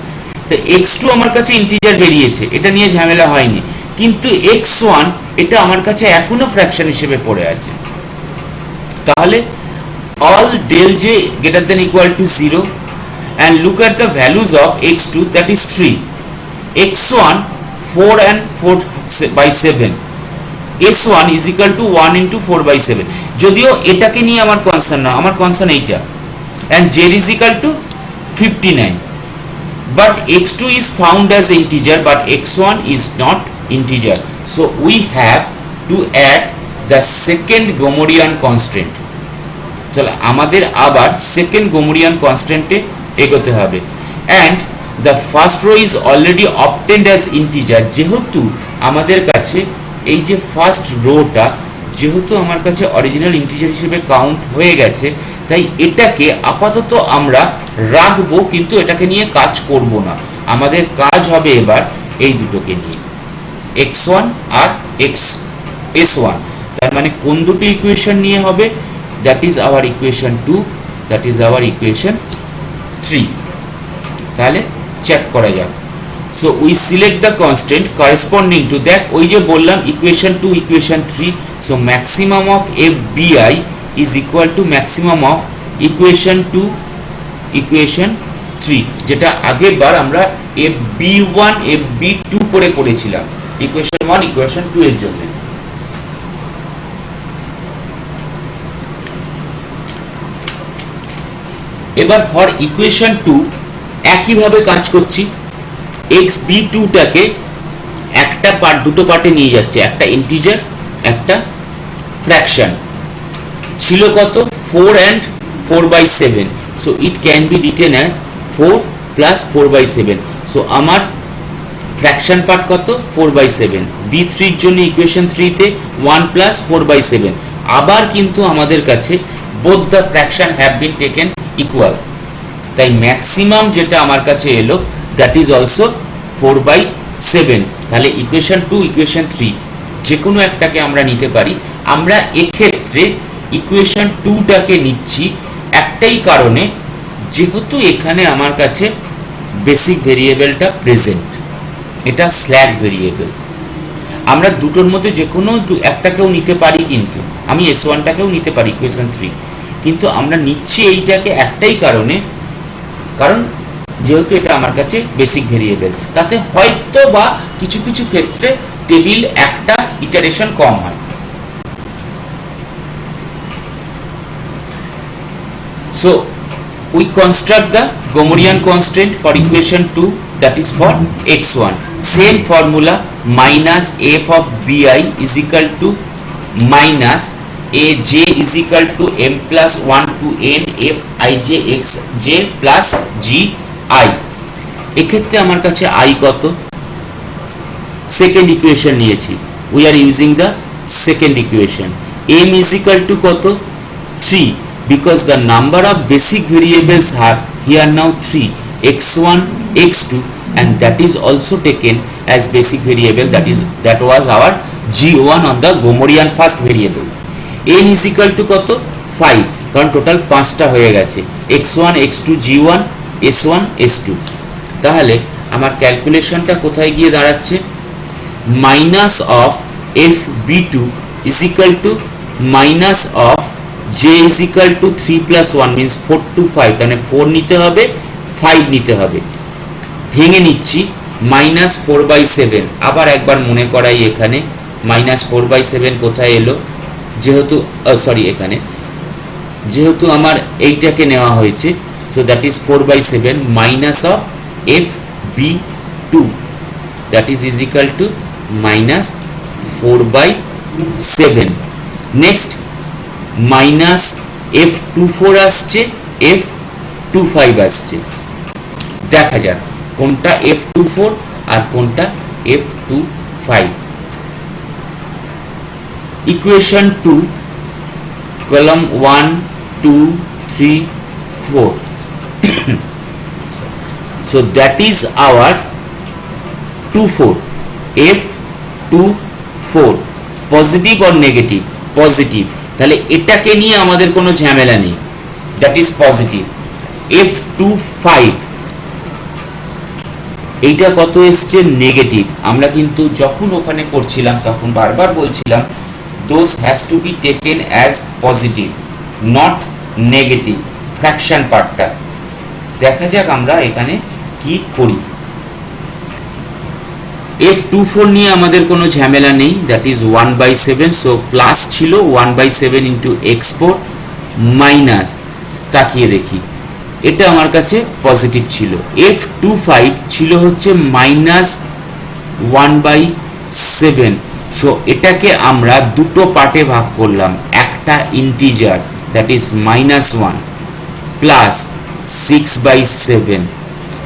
তো x2 আমার কাছে ইন্টিজার বেরিয়েছে, এটা নিয়ে ঝামেলা হয়নি, কিন্তু x1 এটা আমার কাছে এখনো ফ্র্যাকশন হিসেবে পড়ে আছে। তাহলে all del j greater than equal to 0 and look at the values of x2, that is 3, x1 4 and 4 by 7, s1 is equal to 1 into 4 by 7। যদিও এটাকে নিয়ে আমার কনসার্ন না, আমার কনসার্ন এইটা, and z is equal to 59, but x2 is found as integer but x1 is not integer, so we have to add the second Gomorian constraint। চলো আমাদের আবার সেকেন্ড গোমোরিয়ান কনস্ট্যান্টে এগোতে হবে। And the first row is already obtained as integer, যেহেতু আমাদের কাছে এই যে ফার্স্ট রোটা যেহেতু আমার কাছে অরিজিনাল ইন্টিজার হিসেবে কাউন্ট হয়ে গেছে, তাই এটাকে আপাতত আমরা রাখবো, কিন্তু এটাকে নিয়ে কাজ করব না। আমাদের কাজ হবে এবার এই দুটোকে নিয়ে, x1 আর s1। তার মানে কোন দুটো ইকুয়েশন নিয়ে হবে? That is our equation 2, that is our equation 3। তাহলে চেক করা যাক। So we select the constant corresponding to that, ওই যে বললাম equation 2 equation 3, so maximum of fbi is equal to maximum of equation 2 equation 3, যেটা আগের বার আমরা fb1 fb2 করে করেছিলাম equation 1 equation 2 এর জন্য। এবার ফর ইকুয়েশন 2 একইভাবে কাজ করছি, xb2টাকে একটা পার্ট দুটো পার্টে নিয়ে যাচ্ছে, একটা ইন্টিজার একটা ফ্র্যাকশন। ছিল কত? 4 and 4 by 7, so it can be written as 4 plus 4 by 7, so আমার ফ্র্যাকশন পার্ট কত? 4 by 7। b3 এর জন্য ইকুয়েশন 3 তে 1 plus 4 by 7, আবার কিন্তু আমাদের কাছে both the fraction have been taken equal, তাই ম্যাক্সিমাম যেটা আমার কাছে এলো দ্যাট ইজ অলসো 4 by 7। তাহলে ইকুয়েশন 2 ইকুয়েশন 3 যে কোনো একটাকে আমরা নিতে পারি। আমরা এক্ষেত্রে ইকুয়েশন 2টাকে নিচ্ছি একটাই কারণে, যেহেতু এখানে আমার কাছে বেসিক ভেরিয়েবলটা প্রেজেন্ট, এটা স্ল্যাগ ভেরিয়েবল। আমরা দুটোর মধ্যে যে কোনো একটাকেও নিতে পারি, কিন্তু আমি s1টাকেও নিতে পারি ইকুয়েশন 3, কিন্তু আমরা নিচ্ছি এইটাকে একটাই কারণে, কারণ যেহেতু এটা আমার কাছে বেসিক ভেরিয়েবল, তাতে হয়তো বা কিছু কিছু ক্ষেত্রে টেবিল একটা ইটারেশন কম হয়। So we construct the Gomorian constant for equation 2, that is for x1, same formula, minus f of bi is equal to minus aj is equal to m plus 1 to n f I j x j plus g i। এক্ষেত্রে আমার কাছে i কত? Second equation নিয়েছি, we are using the second equation. m is equal to কত? 3, because the number of basic variables are here now 3 x1 x2 and that is also taken as basic variable, that was our g1 on the Gomorian first variable. n is equal to কত 5, কারণ total 5টা হয়ে গেছে x1 x2 g1 s1 s2। তাহলে আমার ক্যালকুলেশনটা কোথায় গিয়ে দাঁড়াচ্ছে, minus of F B two is equal to minus of J is equal to 3 plus 1 means 4 to 5, তাহলে 4 নিতে হবে 5 নিতে হবে। ভেঙে নিচ্ছি মাইনাস 4/7, আবার একবার মনে করাই এখানে মাইনাস 4/7 কোথায় এলো, যেহেতু সরি এখানে যেহেতু আমার এইটাকে নেওয়া হয়েছে, so that is 4/7 minus of F B two that is equal to minus 4/7। Next minus f24 আসছে, f25 আসছে, দেখা যাক কোনটা f24 আর কোনটা f25। Equation 2 column 1 2 3 4 so that is our 24 f24 positive or negative, positive, তাহলে এটাকে নিয়ে আমাদের কোনো ঝামেলা নেই, দ্যাট ইজ পজিটিভ। f25 এইটা কত এসছে নেগেটিভ, আমরা কিন্তু যখন ওখানে করছিলাম তখন বারবার বলছিলাম those has to be taken as positive not negative, fraction পার্টটা। দেখা যাক আমরা এখানে কি করি। f24 নিয়ে আমাদের কোনো ঝামেলা নেই, দ্যাট ইজ 1/7, সো প্লাস ছিল 1/7 ইন্টু x4 মাইনাস, তাকিয়ে দেখি এটা আমার কাছে পজিটিভ ছিল। f25 ছিল হচ্ছে মাইনাস 1/7, সো এটাকে আমরা দুটো পার্টে ভাগ করলাম, একটা ইন্টিজার দ্যাট ইজ -1 প্লাস 6/7,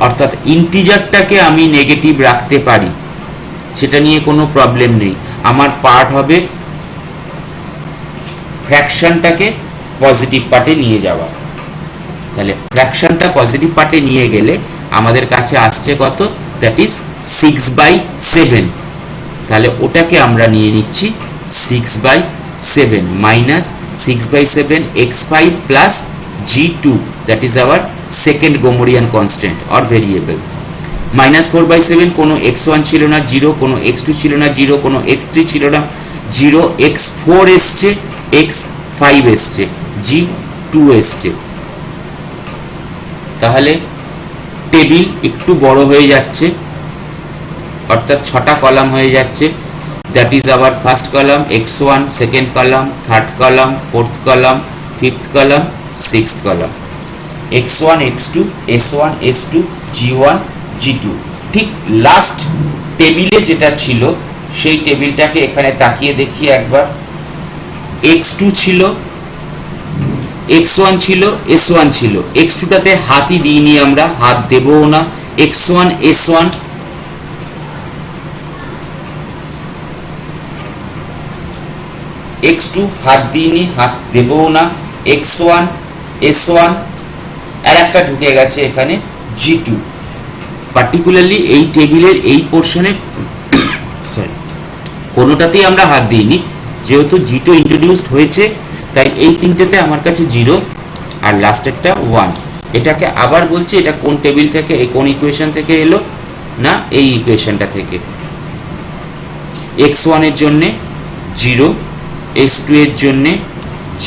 অর্থাৎ ইন্টিজারটাকে আমি নেগেটিভ রাখতে পারি, সেটা নিয়ে কোনো প্রবলেম নেই। আমার পার্ট হবে ফ্র্যাকশনটাকে পজিটিভ পার্টে নিয়ে যাওয়া, তাহলে ফ্র্যাকশনটা পজিটিভ পার্টে নিয়ে গেলে আমাদের কাছে আসছে কত, দ্যাট ইজ 6/7, তাহলে ওটাকে আমরা নিয়ে নিচ্ছি 6/7 minus 6/7 x5 plus g2 that is our second Gomorian constant or variable. Minus 4/7 কোনো x1 ছিল না 0, কোনো x2 ছিল না 0, কোনো x3 ছিল না 0, x4 এসছে, x5 এসছে, g2 এসছে। তাহলে টেবিল একটু বড় হয়ে যাচ্ছে, অর্থাৎ 6টা কলাম হয়ে যাচ্ছে, that is our first column x1, second column, third column, fourth column, fifth column, sixth column, x1 x2 s1 s2 g1 g2। ঠিক লাস্ট টেবিলে যেটা ছিল সেই টেবিলটাকে এখানে তাকিয়ে দেখি একবার, x2 ছিল, x1 ছিল, s1 ছিল, x2টাতে হাতই দিইনি আমরা, হাত দেবও না, x1 s1 x2 হাত দিইনি, হাত দেবও না, x1 s1 আর একটা ঢুকে গেছে এখানে g2। পার্টিকুলারলি এই টেবিলের এই পোর্শনে সরি কোনোটাতেই আমরা হাত দিইনি, যেহেতু g2 ইন্ট্রোডিউসড হয়েছে তাই এই তিনটেতে আমার কাছে 0 আর লাস্টেরটা 1। এটাকে আবার বলছি, এটা কোন টেবিল থেকে, এই কোন ইকুয়েশন থেকে এলো, না এই ইকুয়েশনটা থেকে। x1 এর জন্য 0, x2 এর জন্য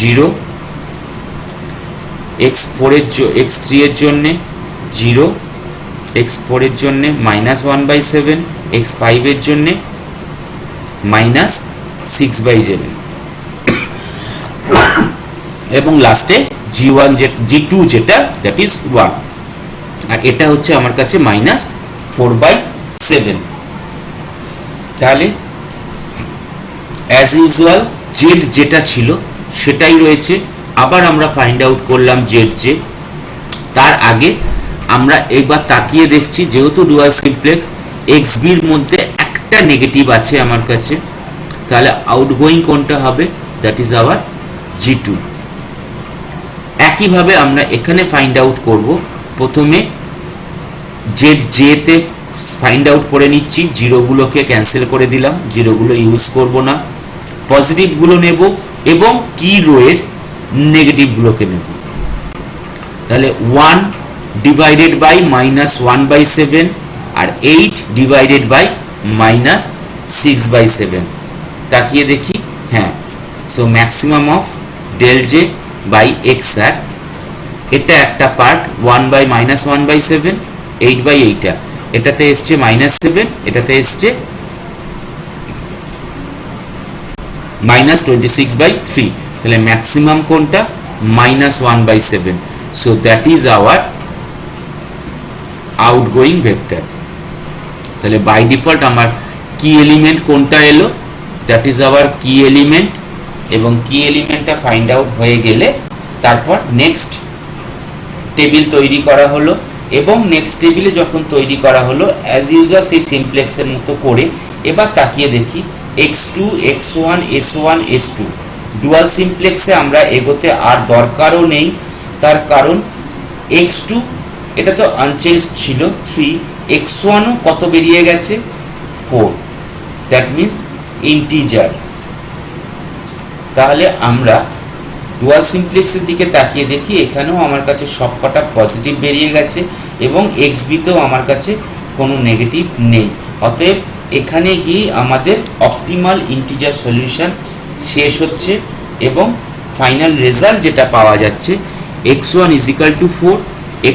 0, x4 এর x3 এর জন্য 0, x4 এর জন্য -1/7, x5 এর জন্য -6/7 এবং লাস্টে g1 g2 যেটা দ্যাট ইজ 1, আর এটা হচ্ছে আমার কাছে -4/7। তাহলে অ্যাজ ইউজুয়াল জেড যেটা ছিল সেটাই রয়েছে, আবার আমরা ফাইন্ড আউট করলাম জেড জে। তার আগে আমরা একবার তাকিয়ে দেখছি, যেহেতু ডুয়াল সিমপ্লেক্স এক্সবির মধ্যে একটা নেগেটিভ আছে আমার কাছে, তাহলে আউটগোয়িং কোনটা হবে, দ্যাট ইজ আওয়ার g2। একইভাবে আমরা এখানে ফাইন্ড আউট করব প্রথমে জেড জেতে ফাইন্ড আউট করে নিচ্ছি, জিরোগুলোকে ক্যান্সেল করে দিলাম, জিরোগুলো ইউজ করব না, পজিটিভগুলো নেব এবং কি রোয়ের নেগেটিভগুলোকে নেব। তাহলে 1 ডিভাইডেড বাই -1/7 আর 8 ডিভাইডেড বাই -6/7, তাকিয়ে দেখি, হ্যাঁ। So maximum of del J by X R এটা একটা পার্ট 1/-1/7, 8/8, এটাতে এসছে -7, এটাতে এসছে -26/3, তাহলে ম্যাক্সিমাম কোনটা? -1/7। So that is our outgoing vector. তাহলে বাই ডিফল্ট আমার কি এলিমেন্ট কোনটা এলো, that is our key element, এবং কি এলিমেন্টটা ফাইন্ড আউট হয়ে গেলে তারপর নেক্সট টেবিল তৈরি করা হলো, এবং নেক্সট টেবিলে যখন তৈরি করা হলো অ্যাজ ইউজুয়াল সেই সিমপ্লেক্সের মতো করে এবার তাকিয়ে দেখি x2 x1 s1 s2 dual সিমপ্লেক্সে আমরা এগোতে আর দরকারও নেই, তার কারণ x2 এটা তো আনচেঞ্জ ছিল 3, x1ও কত বেরিয়ে গেছে 4, দ্যাট মিন্স ইন্টিজার। তাহলে আমরা ডুয়াল সিমপ্লেক্সের দিকে তাকিয়ে দেখি এখানেও আমার কাছে সবকটা পজিটিভ বেরিয়ে গেছে এবং এক্সবিতেও আমার কাছে কোনো নেগেটিভ নেই। অতএব এখানে গিয়ে আমাদের অপটিমাল ইন্টিজার সলিউশন শেষ হচ্ছে এবং ফাইনাল রেজাল্ট যেটা পাওয়া যাচ্ছে x1 is equal to 4,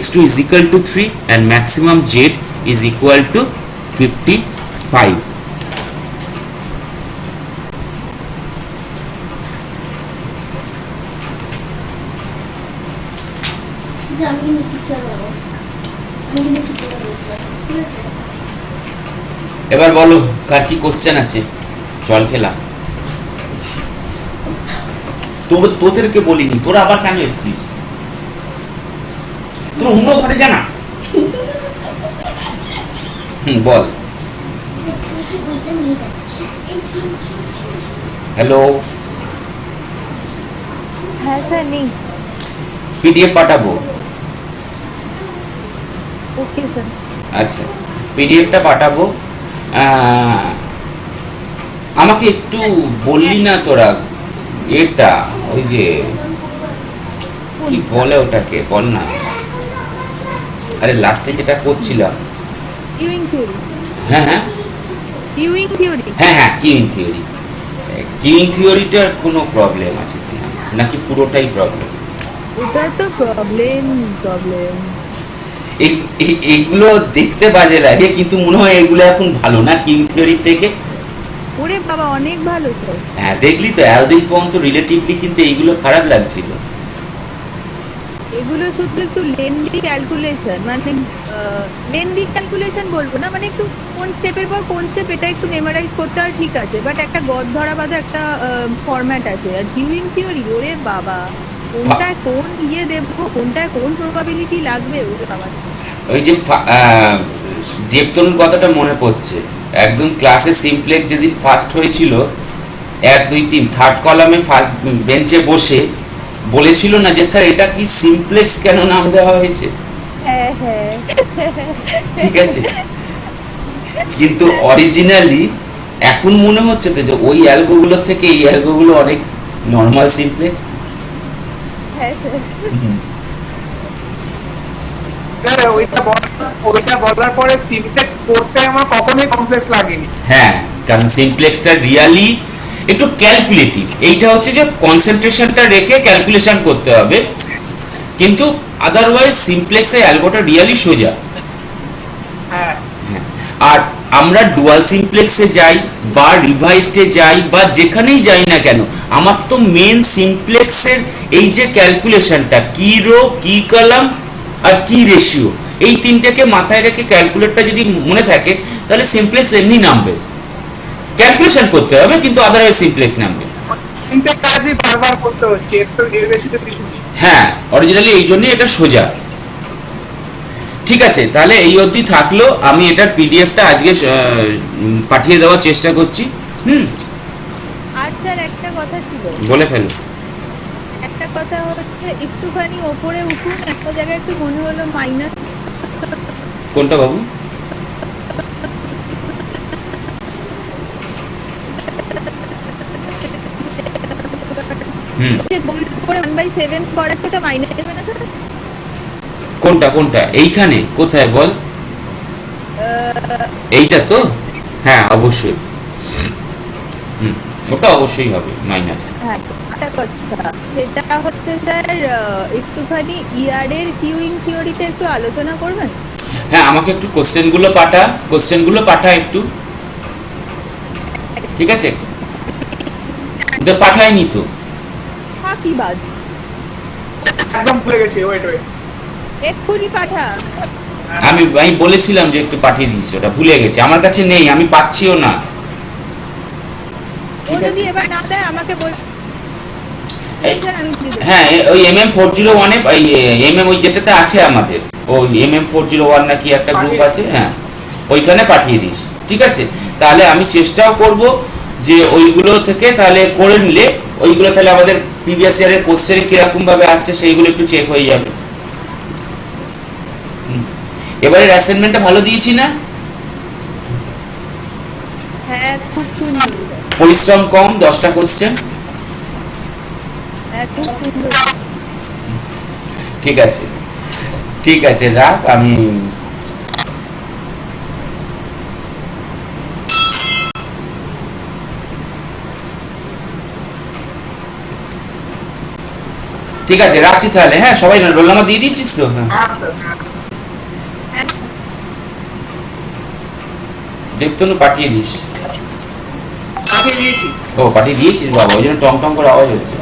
x2 is equal to 3 and maximum z is equal to 55. যে আমি কিন্তু টিচার হবো, আমি কিন্তু টিচার হবো, ঠিক আছে? এবার বলো কার কি কোশ্চেন আছে? জল খেলাম, তোদেরকে বলিনি, তোরা আবার কেন এসছিস? তোর অন্য ঘরে জানা। বল। বইটা নিয়ে যাচ্ছি। হ্যালো, হ্যাঁ স্যার নেই। পিডিএফ পাঠাবো। Okay sir. আচ্ছা, পিডিএফটা পাঠাবো। আমাকে একটু বললি না তোরা এটা, ওই যে কি বলে ওটাকে, বল না। আরে লাস্টে যেটা করছিলাম। Queueing theory. হ্যাঁ হ্যাঁ কিউইং থিওরি। হ্যাঁ হ্যাঁ কিউইং থিওরি। কিউইং থিওরিটার কোনো প্রবলেম আছে কিনা, নাকি পুরোটাই প্রবলেম? ওটা তো প্রবলেম। এগুলো দেখতে বাজে লাগে কিন্তু মনে হয় এগুলো এখন ভালো না কিউইং থিওরি থেকে। ওরে বাবা অনেক ভালো স্যার। হ্যাঁ দেখলি তো, এতদিন পর্যন্ত রিলেটিভলি কিন্তু এইগুলো খারাপ লাগছিল। এগুলো শুধু একটু লেন্দি ক্যালকুলেশন, মানে লেন্দি ক্যালকুলেশন বলবো না, মানে একটু কোন স্টেপের পর কোন স্টেপ এটা একটু মেমোরাইজ করতে হয়, ঠিক আছে, বাট একটা গদ ধরা বাঁধা একটা ফরম্যাট আছে। আর কিউইং থিওরি ওরে বাবা, কোনটায় কোন ইয়ে দেবো, কোনটায় কোন প্রবাবিলিটি লাগবে, ওরে বাবা। ওই যে দেবতনুর কথাটা মনে পড়ছে, একদম ক্লাসে সিমপ্লেক্স যেদিন ফার্স্ট হয়েছিল 1 2 3 থার্ড কলামে ফার্স্ট বেঞ্চে বসে বলেছিল না যে স্যার এটা কি সিমপ্লেক্স কেন নাম দেওয়া হয়েছে? হ্যাঁ হ্যাঁ ঠিক আছে, কিন্তু অরিজিনালি এখন মনে হচ্ছে তো যে ওই অ্যালগোগুলো থেকে এই অ্যালগোগুলো অনেক নর্মাল সিমপ্লেক্স। হ্যাঁ স্যার। স্যার ওইটা বলার পরে সিমপ্লেক্স করতে আমার কখনোই কমপ্লেক্স লাগেনি। হ্যাঁ, কারণ সিমপ্লেক্সটা রিয়ালি একটু ক্যালকুলেটিভ। এইটা হচ্ছে যে কনসেন্ট্রেশনটা রেখে ক্যালকুলেশন করতে হবে, কিন্তু আদারওয়াইজ সিমপ্লেক্সের অ্যালগোটা রিয়ালি সোজা। হ্যাঁ, আর আমরা ডুয়াল সিমপ্লেক্সে যাই বা রিভাইসডে যাই বা যেখানেই যাই না কেন, আমার তো মেন সিমপ্লেক্সের এই যে ক্যালকুলেশনটা, কি রো কি কলাম আর কি রেশিও, এই তিনটাকে মাথায় রেখে ক্যালকুলেটটা যদি মনে থাকে তাহলে সিমপ্লেক্স এমনি নামবে। ক্যালকুলেশন করতে হবে কিন্তু আদারওয়াইজ সিমপ্লেক্স নামবে। তিনটে কাজই বারবার করতে হচ্ছে, এর বেশি তো কিছু নেই। হ্যাঁ, অরিজিনালি এই জন্যই এটা সোজা। ঠিক আছে, তাহলে এই অবধি থাকলো। আমি এটার পিডিএফটা আজকে পাঠিয়ে দেওয়ার চেষ্টা করছি। আর স্যার একটা কথা ছিল। বলে ফেলো। একটা কথা হচ্ছে একটুখানি ওপরে উঠুন, একটা জায়গায় একটু মনে হলো মাইনাস। কোনটা বাবু? হুম, করে 1/7 করাচ্ছে, ওটা মাইনাস দেবে না স্যার? কোনটা কোনটা? এইখানে কোথায় বল? এইটা তো? হ্যাঁ অবশ্যই। হুম, ওটা অবশ্যই হবে মাইনাস। হ্যাঁ, একটা কথা, সেটা হচ্ছে স্যার একটুখানি ইয়ারের কিউইং থিওরিতে একটু আলোচনা করবেন? হ্যাঁ, আমাকে একটু কোশ্চেনগুলো পাঠা একটু, ঠিক আছে? পাঠায়নি তো। ফাঁকি বাদ, একদম ভুলে গেছি, ওয়েট এক্ষুনি পাঠা। আমি বলেছিলাম যে একটু পাঠিয়ে দিয়েছি, ওটা ভুলে গেছি, আমার কাছে নেই, আমি পাচ্ছিও না। ও ঠিক যদি আছে, এবার না দেয় আমাকে বল। এই- স্যার আমি দিয়ে দেবো। হ্যাঁ ওই MM401 এ ওই যেটাতে আছে আমাদের, ওই MM401 নাকি একটা গ্রুপ আছে, হ্যাঁ ওইখানে পাঠিয়ে দিস, ঠিক আছে? তাহলে আমি চেষ্টাও করব যে ওইগুলো থেকে তাহলে করে নিলে, ওইগুলো তাহলে আমাদের প্রিভিয়াস ইয়ারের কোশ্চেনে কিরকম ভাবে আসছে সেইগুলো একটু চেক হয়ে যাবে। এবারের অ্যাসাইনমেন্টটা ভালো দিয়েছি না? হ্যাঁ, খুব সুন্দর। পরিশ্রম কম, 10টা কোশ্চেন। হ্যাঁ, খুব সুন্দর। ঠিক আছে, ঠিক আছে, রাখ। আমি ঠিক আছে, রাখছি তাহলে। হ্যাঁ, সবাই রোল নাম্বার দিয়ে দিচ্ছিস তো? হ্যাঁ, হ্যাঁ, দেবতনু পাঠিয়ে দিস। পাঠিয়ে দিয়েছি। ও পাঠিয়ে দিয়েছিস বাবা, ওই জন্য টং টং করে আওয়াজ হচ্ছে।